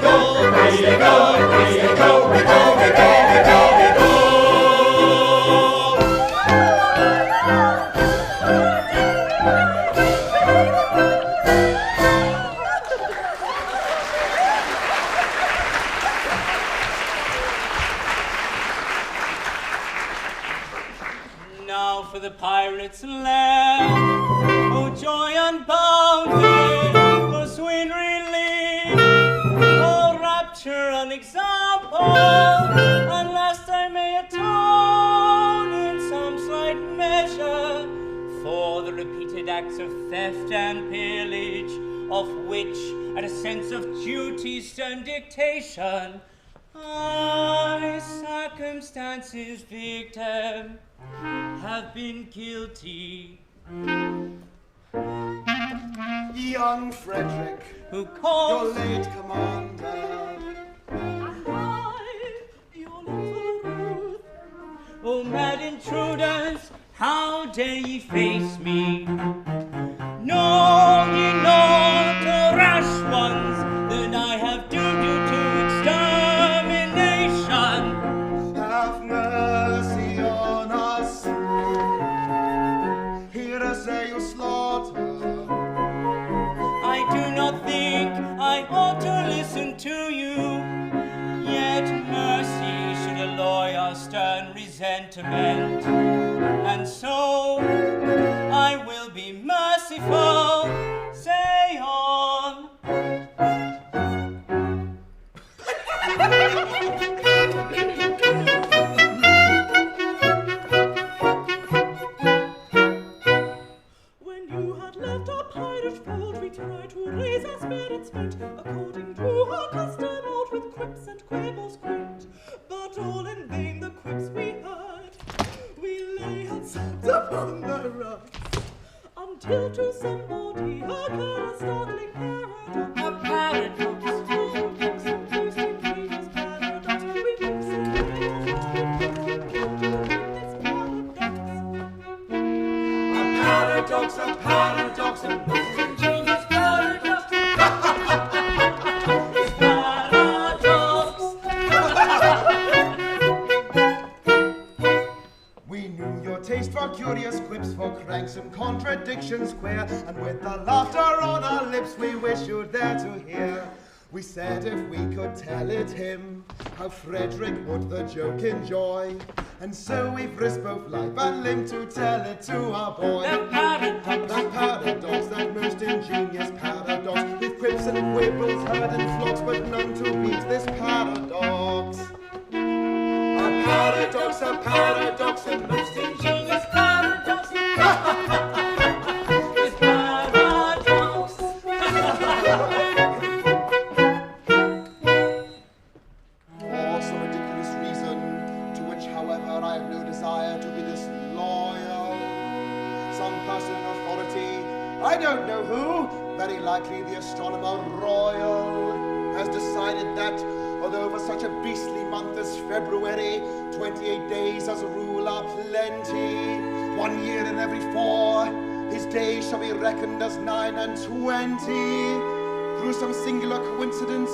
go, we go, we go, we go, we go, we go, we go. For the pirates' land, oh joy unbounded, oh sweet relief, oh rapture unexampled, and last I may atone in some slight measure for the repeated acts of theft and pillage, of which at a sense of duty stern dictation I, circumstances victim, have been guilty. Young Frederick, who calls your late commander, and I, your little Ruth. O mad intruders, how dare ye face me? Know ye not, O rash ones, that I have doomed you to extermination? Have mercy on us. Hear us say you slaughter. I do not think I ought to listen to you, yet mercy should alloy our stern resentment, and so I will be merciful. Say on. When you had left our pirate fold, we tried to raise our spirits right, according to our custom, out with quips and quibbles quaint. But all in vain the quips we heard, we lay ourselves upon the rocks, until to somebody occurred a startling paradox. A paradox. A paradox, a most ingenious paradox. This paradox. We knew your taste for curious quips, for cranks and contradictions queer, and with the laughter on our lips we wish you'd there to hear. We said if we could tell it him, how Frederick would the joke enjoy, and so we've risked both life and limb to tell it to our boy. The paradox. The paradox, that most ingenious paradox, with quips and quibbles heard in flocks, but none to beat this paradox. A paradox, a paradox, a most ingenious paradox. This paradox. For some ridiculous reason, to which, however, I have no desire to be disloyal, strong person in authority, I don't know who, very likely the astronomer royal, has decided that, although for such a beastly month as February, 28 days as a rule are plenty, 1 year in every 4, his days shall be reckoned as 9 and 20. Through some singular coincidence,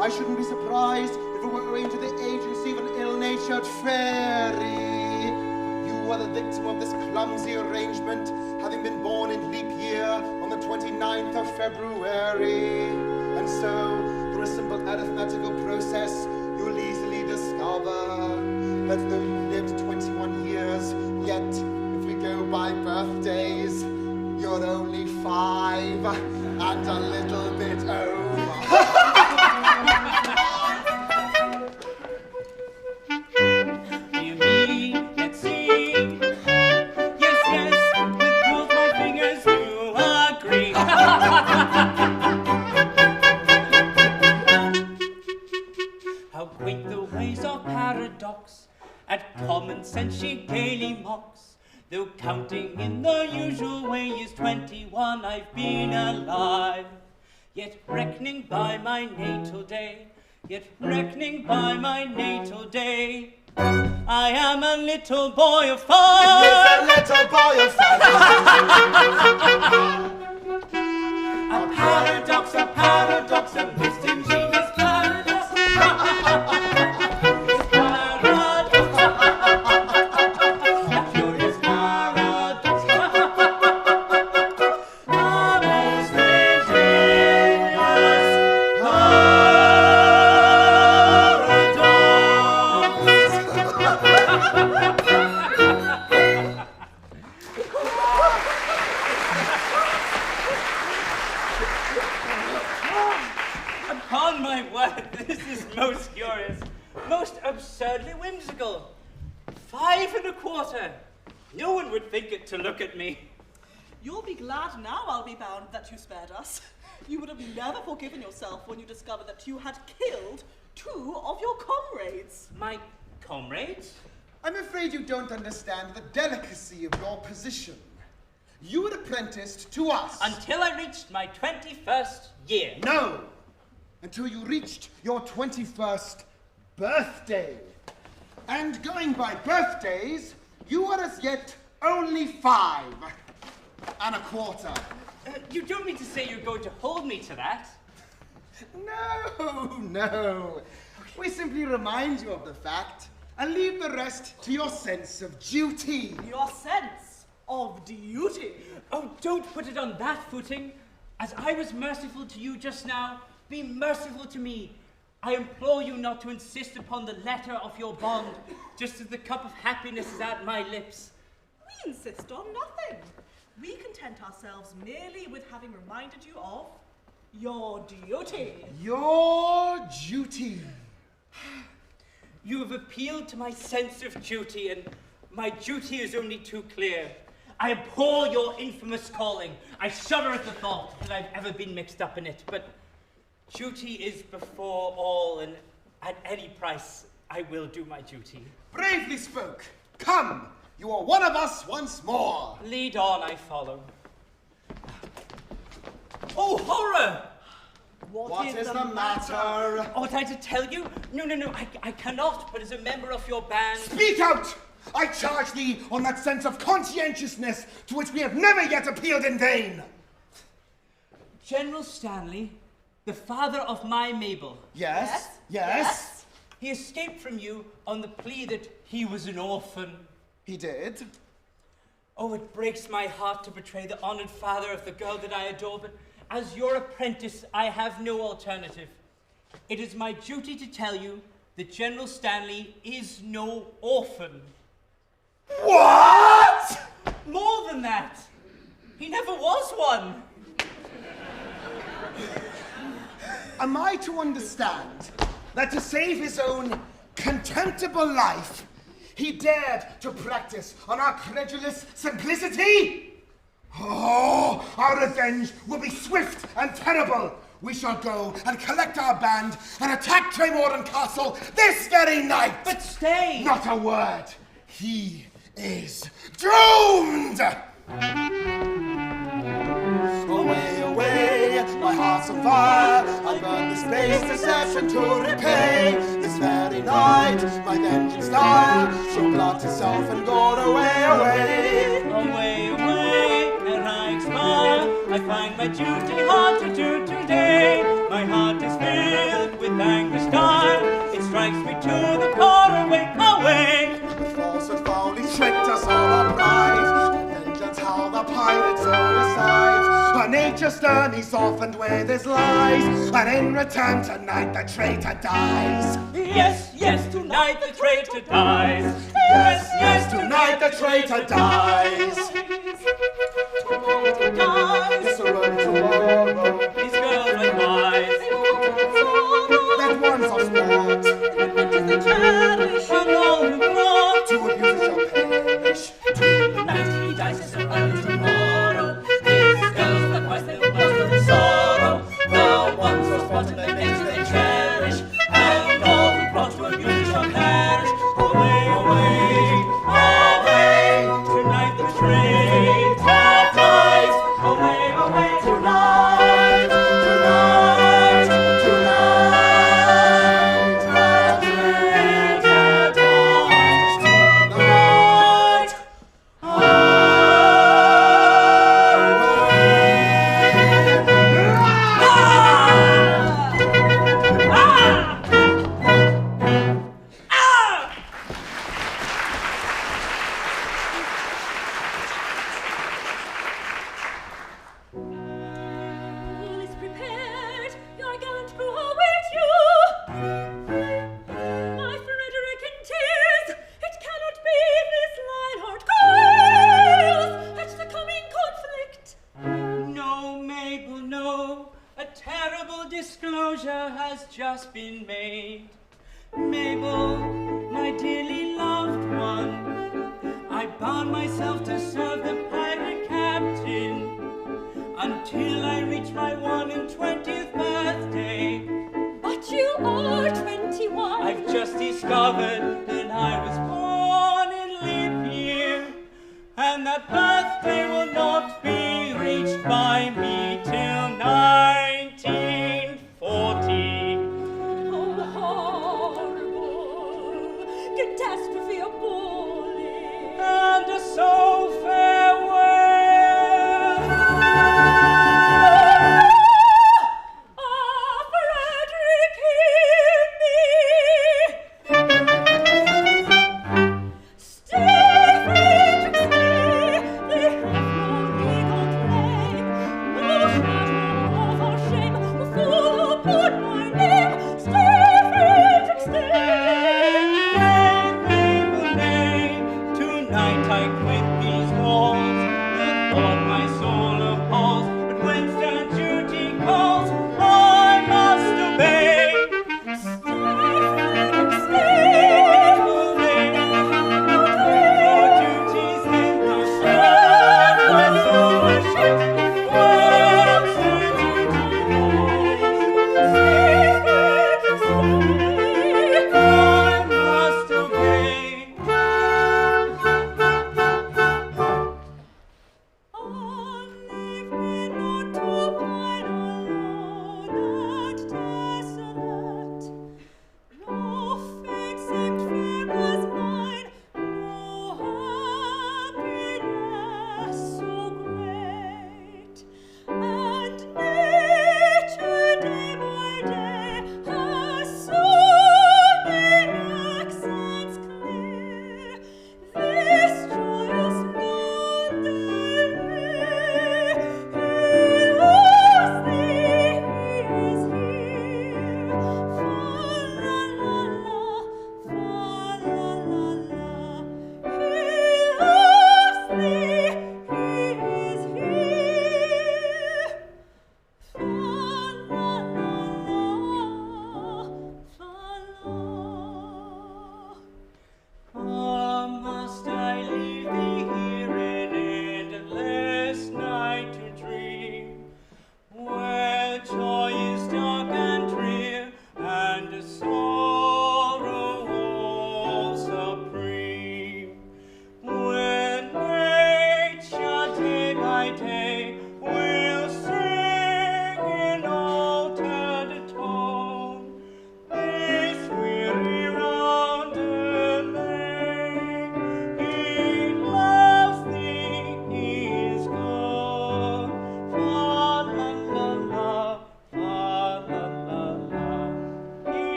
I shouldn't be surprised if it were owing to the agency of an ill-natured fairy. You were the victim of this clumsy arrangement, having been born in leap year on the 29th of February. And so, through a simple arithmetical process, you'll easily discover that though you lived 21 years, yet, if we go by birthdays, you're only 5 and a little bit over. Dear me, let's see. Yes, yes, with both my fingers you agree. How quaint the ways of paradox, at common sense she gaily mocks. Though counting in the usual way is 21 I've been alive. Yet reckoning by my natal day, I am a little boy of 5. He's a little boy of 5. A paradox, a most ingenious paradox. Upon my word, this is most curious, most absurdly whimsical. 5 1/4. No one would think it to look at me. You'll be glad now, I'll be bound, that you spared us. You would have never forgiven yourself when you discovered that you had killed 2 of your comrades. My comrades? I'm afraid you don't understand the delicacy of your position. You were apprenticed to us. Until I reached my 21st year. No! Until you reached your 21st birthday. And going by birthdays, you are as yet only 5 1/4. You don't mean to say you're going to hold me to that? No. We simply remind you of the fact and leave the rest to your sense of duty. Your sense of duty. Oh, don't put it on that footing. As I was merciful to you just now, be merciful to me. I implore you not to insist upon the letter of your bond, just as the cup of happiness is at my lips. We insist on nothing. We content ourselves merely with having reminded you of your duty. Your duty. You have appealed to my sense of duty, and my duty is only too clear. I abhor your infamous calling. I shudder at the thought that I've ever been mixed up in it, but duty is before all, and at any price, I will do my duty. Bravely spoke. Come, you are one of us once more. Lead on, I follow. Oh, horror! What is the matter? Ought I to tell you? No, I cannot, but as a member of your band... Speak out! I charge thee on that sense of conscientiousness to which we have never yet appealed in vain. General Stanley, the father of my Mabel. Yes. He escaped from you on the plea that he was an orphan. He did? Oh, it breaks my heart to betray the honored father of the girl that I adore, but as your apprentice, I have no alternative. It is my duty to tell you that General Stanley is no orphan. What? More than that, he never was one. Am I to understand that to save his own contemptible life, he dared to practice on our credulous simplicity? Oh, our revenge will be swift and terrible. We shall go and collect our band and attack Tremorden Castle this very night. But stay! Not a word. He is doomed! base deception to repay. This very night, my vengeance style shall blot itself and go away, away. Away, away, and I expire. I find my duty hard to do today. My heart is filled with anguish dire. It strikes me to the core, away, away. Falsehood foully tricked us all upright. Vengeance how the pirates all decide. But nature stern he softened with his lies. And in return tonight the traitor dies. Yes, yes, tonight the traitor dies. Yes, yes, tonight the traitor dies. It's a run tomorrow. These girls are wise. That one's of sport. The cherish and all who brought To abuse shall perish. tonight he dies as a run tomorrow. These girls are wise, they will last in sorrow. The ones who spotted their names they cherish, and all who brought to abuse shall perish. Away, away, away, tonight the traitor dies. Away, away, tonight, tonight, tonight, the traitor dies. Tonight, All is prepared, your gallant crew await you. My Frederick in tears, it cannot be this lion-heart quails at the coming conflict. no, Mabel, no. A terrible disclosure has just been made. Mabel, my dearly loved one, I bound myself to serve the pirate captain until I reach my 120th birthday. But you are 21. I've just discovered that I was born in leap year, and that birthday will not be reached by me till 1940. Oh, horrible catastrophe appalling. And so farewell. Ah, Frederick, hear me. Stay, Frederick, stay. They have no legal claim, no shadow of our shame, full upon my name. Stay, Frederick, stay. Mabel, nay, tonight I quit these walls. The thought my soul appalls, but when stern duty calls, I must obey. Frederick, stay. For duty's end, no shame, my soul ashamed. Once the duty lies, I must obey. Leave me not to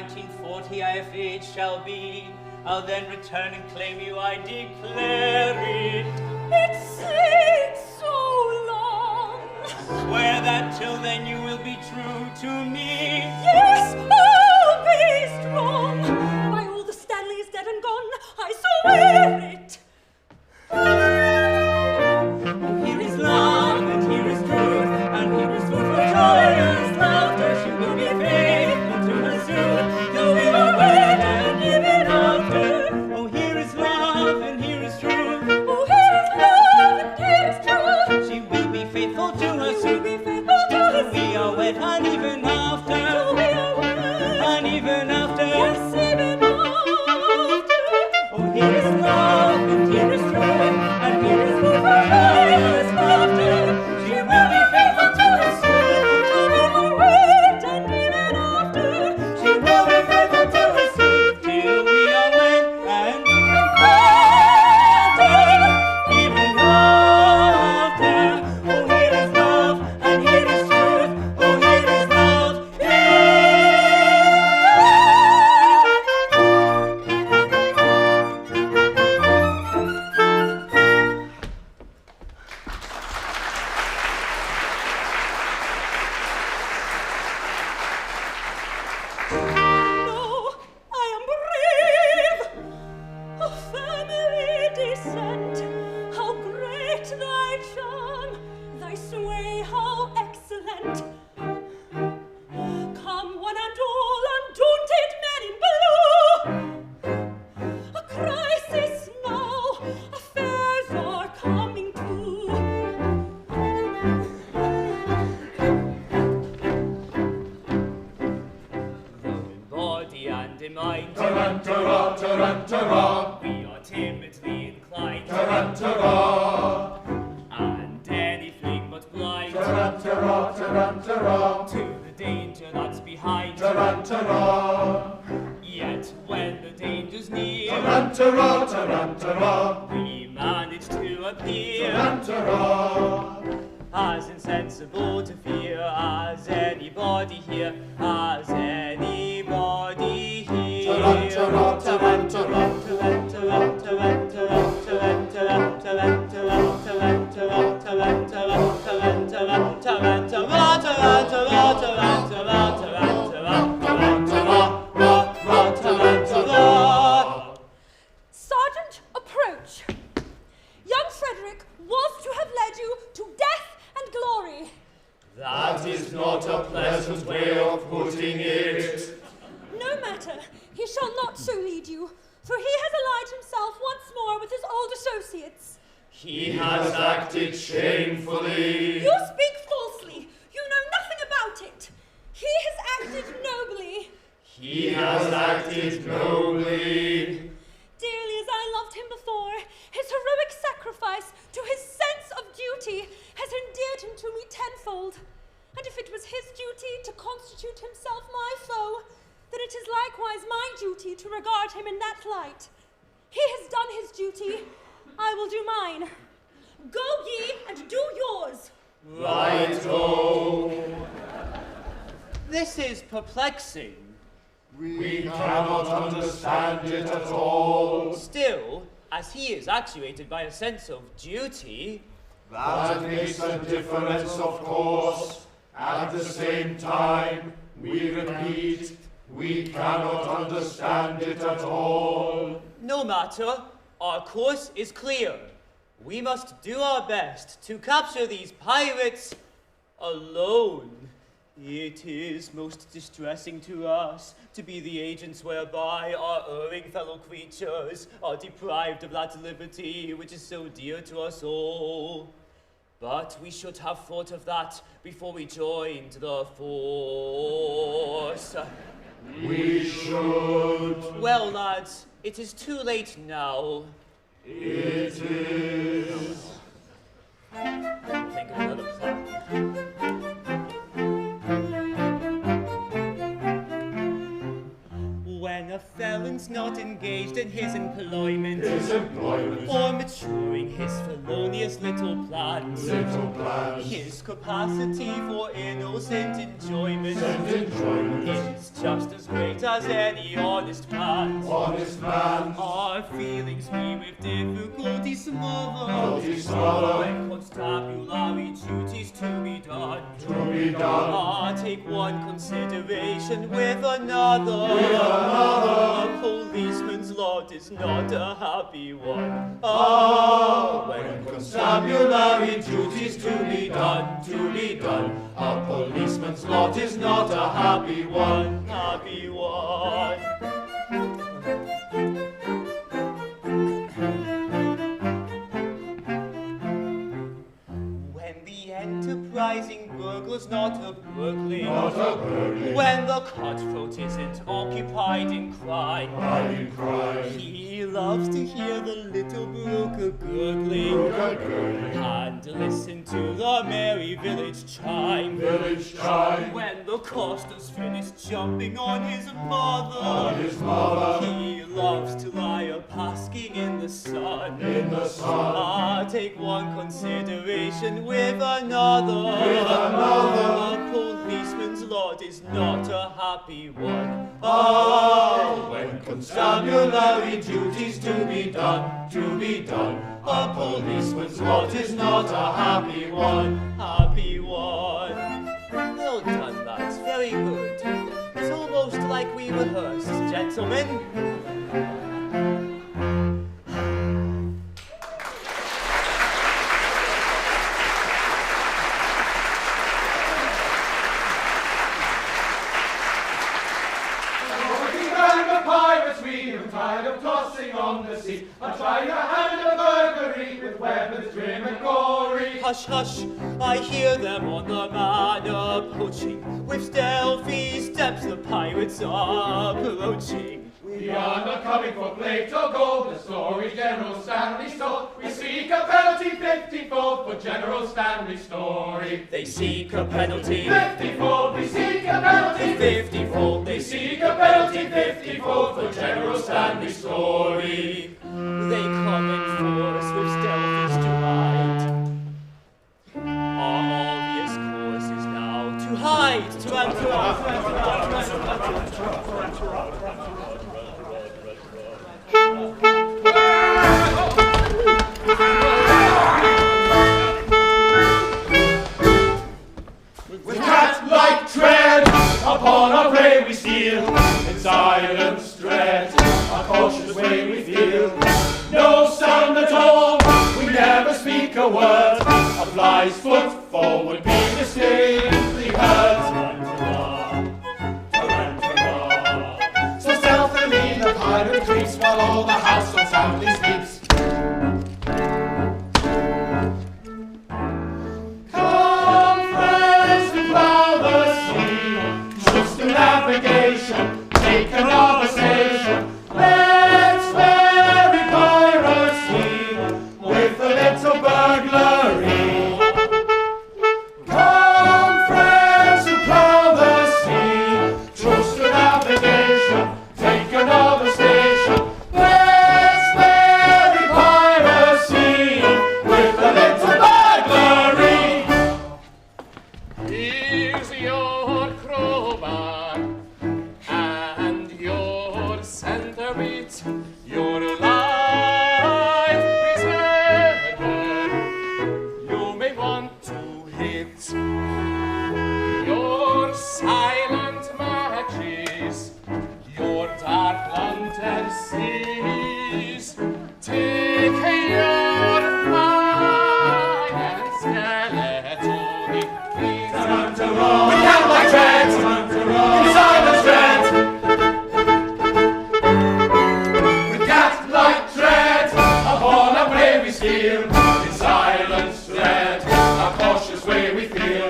1940 I of age shall be, I'll then return and claim you, I declare it. It seems so long. Swear that till then you will be true to me. Yes, I'll be strong. By all the Stanleys dead and gone, I swear it. Here is love, and here is truth, and here is food for joyous laughter. She will be faithful to her suit, till we are wed and even after. Oh, here is love, and here is truth. Oh, here is love, and here is truth. She will be faithful to her She suit, will be faithful to her till we are wed and even after. till we are wed. And even after. Yes, even after. Oh, here is love, and here is truth, and here is food for joyous laughter. She will be faithful to her suit, Till we are wed and even after. she will be faithful to her suit, till we are wed and even after. Oh, here is love, and here is truth. Oh, here is love. No, I am brave. Of family descent, how great thy charm, thy sway how excellent. Come one and all, undaunted men in blue. A crisis now, affairs are coming to. Though in body and in mind, Tarantara, tarantara, we are timidly inclined, tarantara, and anything but blind tarantara, tarantara, to the danger that's behind. tarantara, Yet when the danger's near, tarantara, tarantara, we manage to appear tarantara, as insensible to fear as anybody here, as anybody here. tarantara, tarantara, Sergeant, approach. Young Frederick was to have led you to death and glory. That is not a pleasant way of putting it. No matter, he shall not so lead you, for he has allied himself once more with his old associates. He has acted shamefully. You speak falsely. You know nothing about it. He has acted nobly. He has acted nobly. Dearly as I loved him before, his heroic sacrifice to his sense of duty has endeared him to me tenfold. And if it was his duty to constitute himself my foe, then it is likewise my duty to regard him in that light. He has done his duty, I will do mine. Go ye and do yours. Righto. This is perplexing. We cannot understand it at all. Still, as he is actuated by a sense of duty, That makes a difference, of course. At the same time, we repeat, we cannot understand it at all. no matter, our course is clear. We must do our best to capture these pirates alone. It is most distressing to us to be the agents whereby our erring fellow creatures are deprived of that liberty which is so dear to us all. But we should have thought of that before we joined the force. We should. Well, lads, it is too late now. It is. Think of another plan. When a felon's not engaged in his employment, His employment. or maturing his felonious little plans, his capacity for innocent enjoyment, is just as great as any honest man's. Our feelings we with difficulty smother, when constabulary duties to be done. Take one consideration with another. A policeman's lot is not a happy one. When constabulary duties to be done, a policeman's lot is not a happy one. Enterprising burglar's not a burgling. When the cutthroat isn't occupied in crime. He loves to hear the little brook gurgling and listen to the merry village chime. When the coster's finished jumping on his mother, he loves to lie a-basking in the sun. Take one consideration with another. A policeman's lot is not a happy one. When constabulary duties to be done, a policeman's lot is not a happy one. Well done, lads, very good. It's almost like we rehearsed, gentlemen. Tired of tossing on the sea, I'm trying to handle burglary with weapons grim and gory. Hush, hush, I hear them on the man approaching. With stealthy steps the pirates are approaching. We are not coming for plate or gold, the story General Stanley told. We seek a penalty 54 for General Stanley's story. They seek a penalty 54, we seek a penalty 54. They seek a penalty 54 for General Stanley's story. They come in force with stealthies to hide. Our obvious course is now to hide, to With cat-like tread, upon our prey we steal, in silence dread, a cautious way we feel. No sound at all, we never speak a word, a fly's foot forward be distinctly heard. So stealthily the pirate creeps, while all the house so soundly sleeps. Navigation, take another station. Let's merry piracy with a little burglary. Come, friends who plough the sea, trust to navigation, take another station. Let's merry piracy with a little burglary. Here's your crowbar. Your life preserver, you may want to hit your silent matches, your dark lantern seas. Take your fine and skeleton, please. Time to roll. We can't like dread. Time to roll. In silence dread. In silence dread, a cautious way we feel.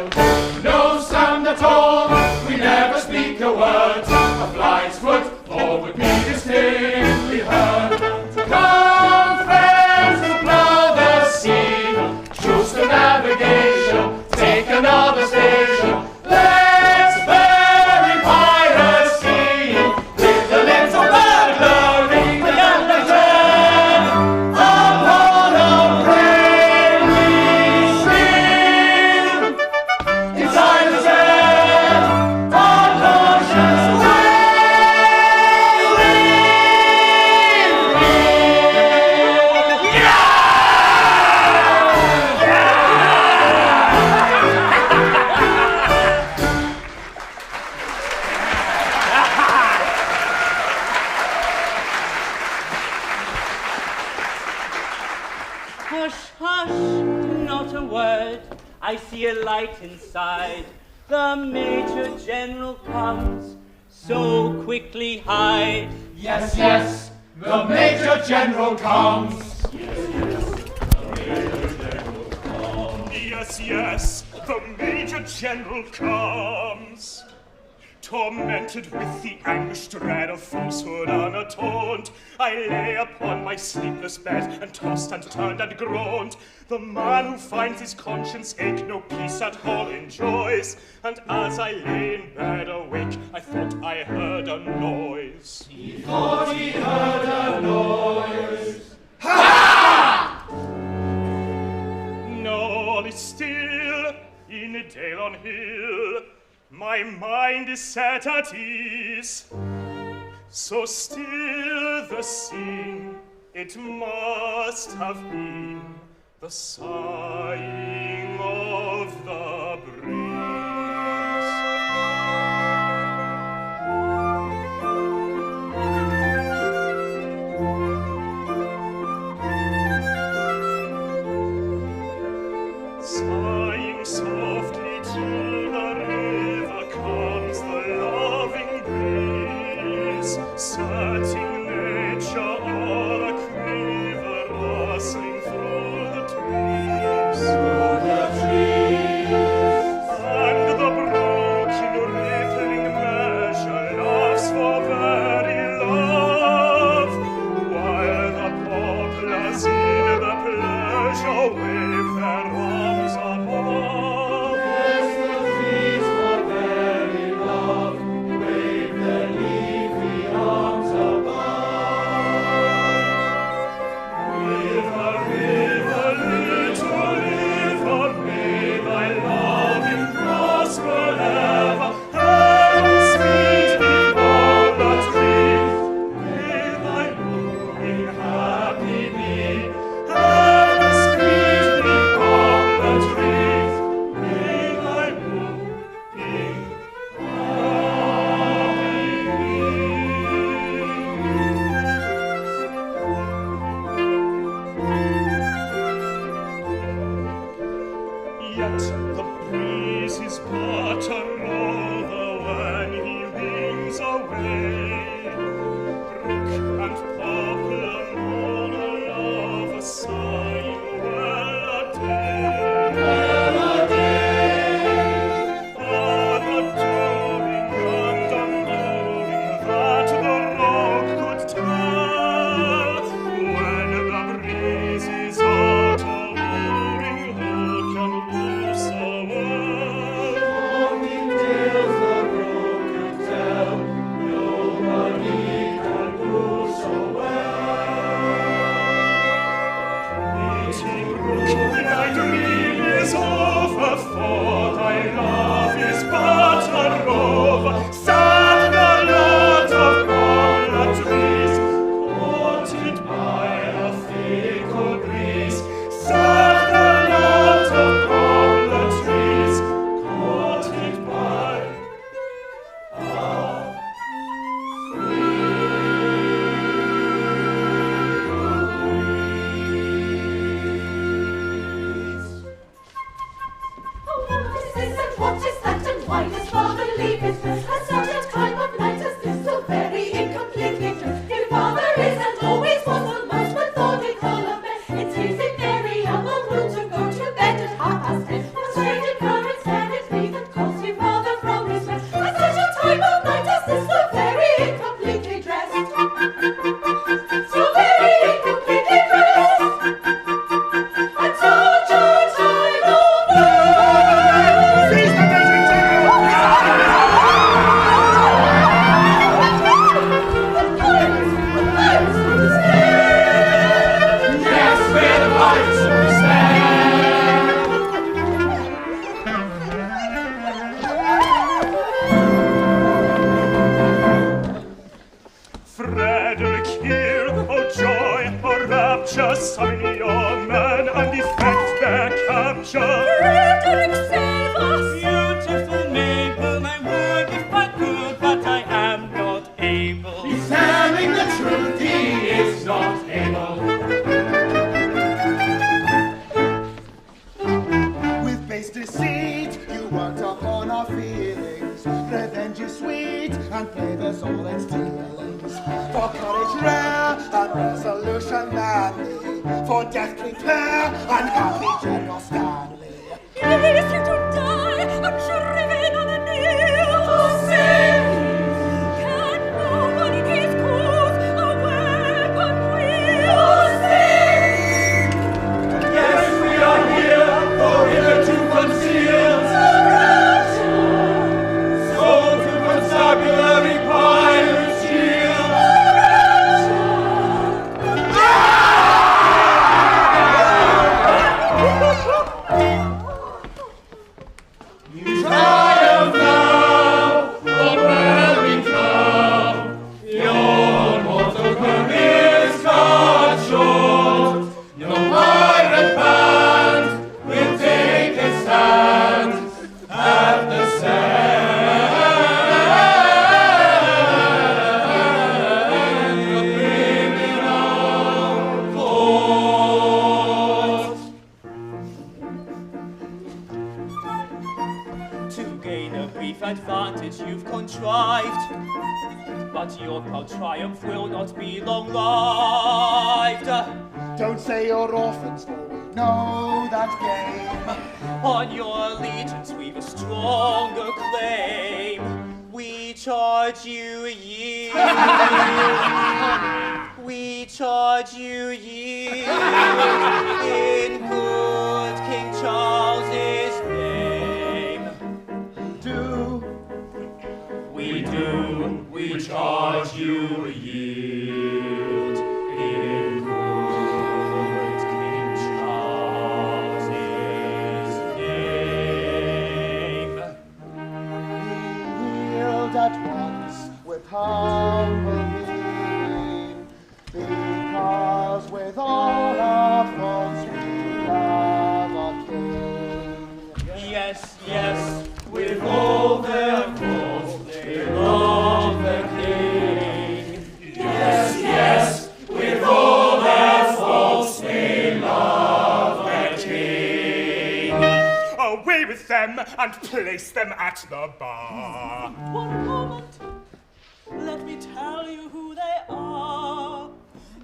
I see a light inside. The Major General comes, so quickly hide. Yes, yes, the Major General comes. Yes, yes, the Major General comes. Tormented with the anguished dread of falsehood unatoned, I lay upon my sleepless bed and tossed and turned and groaned. The man who finds his conscience ache no peace at all enjoys. And as I lay in bed awake, I thought I heard a noise. He thought he heard a noise. Ha! No, all is still in a dale on hill. My mind is set at ease. So still the scene, it must have been the sighing of the breeze. Sighing softly to the river comes the loving breeze, setting nature all a quiver, rustling through the trees. And the brook in rippling measure laughs for very love, while the poplars in the pleasure wave their arms above. Yes, the trees for very love wave their leafy arms above. River, river, little river, may thy loving prosper ever, and sweet be all the trees. May thy moving happy be, and sweet be all the trees. May thy moving happy be. Yet the breeze is but a rover when he wings away. Brook and poplar moan of a sighing well-a-day. Ah, the doing and undoing that the rogue could tell, when the breeze is out alluring, who can loose a well? deceit, you worked upon our feelings. Revenge is sweet, and brave as all its dealings. For courage rare, and resolution manly. For death prepare, and happy General Stanley. Yes, you to die, unshriven on a nail. To sin! Can no one in his cause a weapon wield? To sin! Yes, we are here, for hitherto concealed. Sold to constabulary pirate's shield. You triumph now, O wearing crown. Your mortal career's cut short. Your pirate band will take its stand at the sand of criminal court. To gain a brief advantage you've contrived, but your proud triumph will not be long-lived. Don't say you're orphans, for we know that game. On your allegiance we've a stronger claim. We charge you yield. We charge you yield. In good King Charles's name. We charge you yield in good King Charles's name. Yield at once with humble meaning, because with all our faults we love our King. Yes, yes, With all their faults, they love their king. Yes, yes, with all their faults, they love their king. Away with them and place them at the bar. One moment. Let me tell you who they are.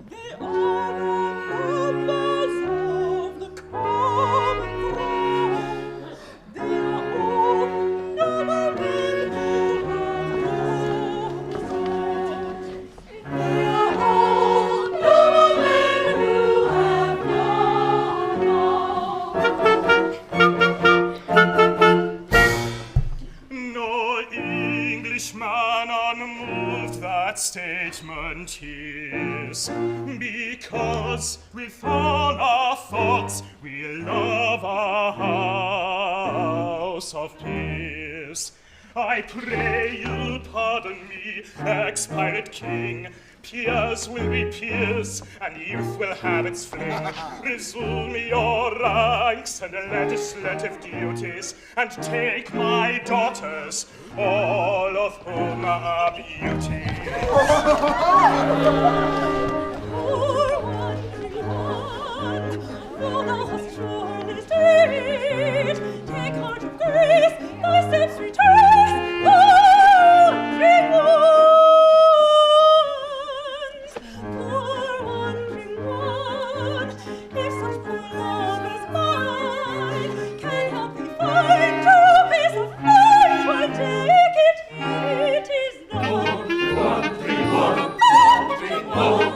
They are the members of the common throng. They are all noblemen who have known. They are all noblemen who have known. No Englishman unmoved that statement is, because with all our thoughts we love our house of peers. I pray you'll pardon me, ex-pirate king. Peers will be peers, and youth will have its fling. Resume your ranks and legislative duties, and take my daughters, all of whom are beauty. Poor wandering one, though thou hast shown this deed, take heart of grace, thy steps retrace, wandering ones. Poor wandering one, if such poor love as mine can help thee find true peace of mind, why take it, it is thine. Wandering one, wandering one,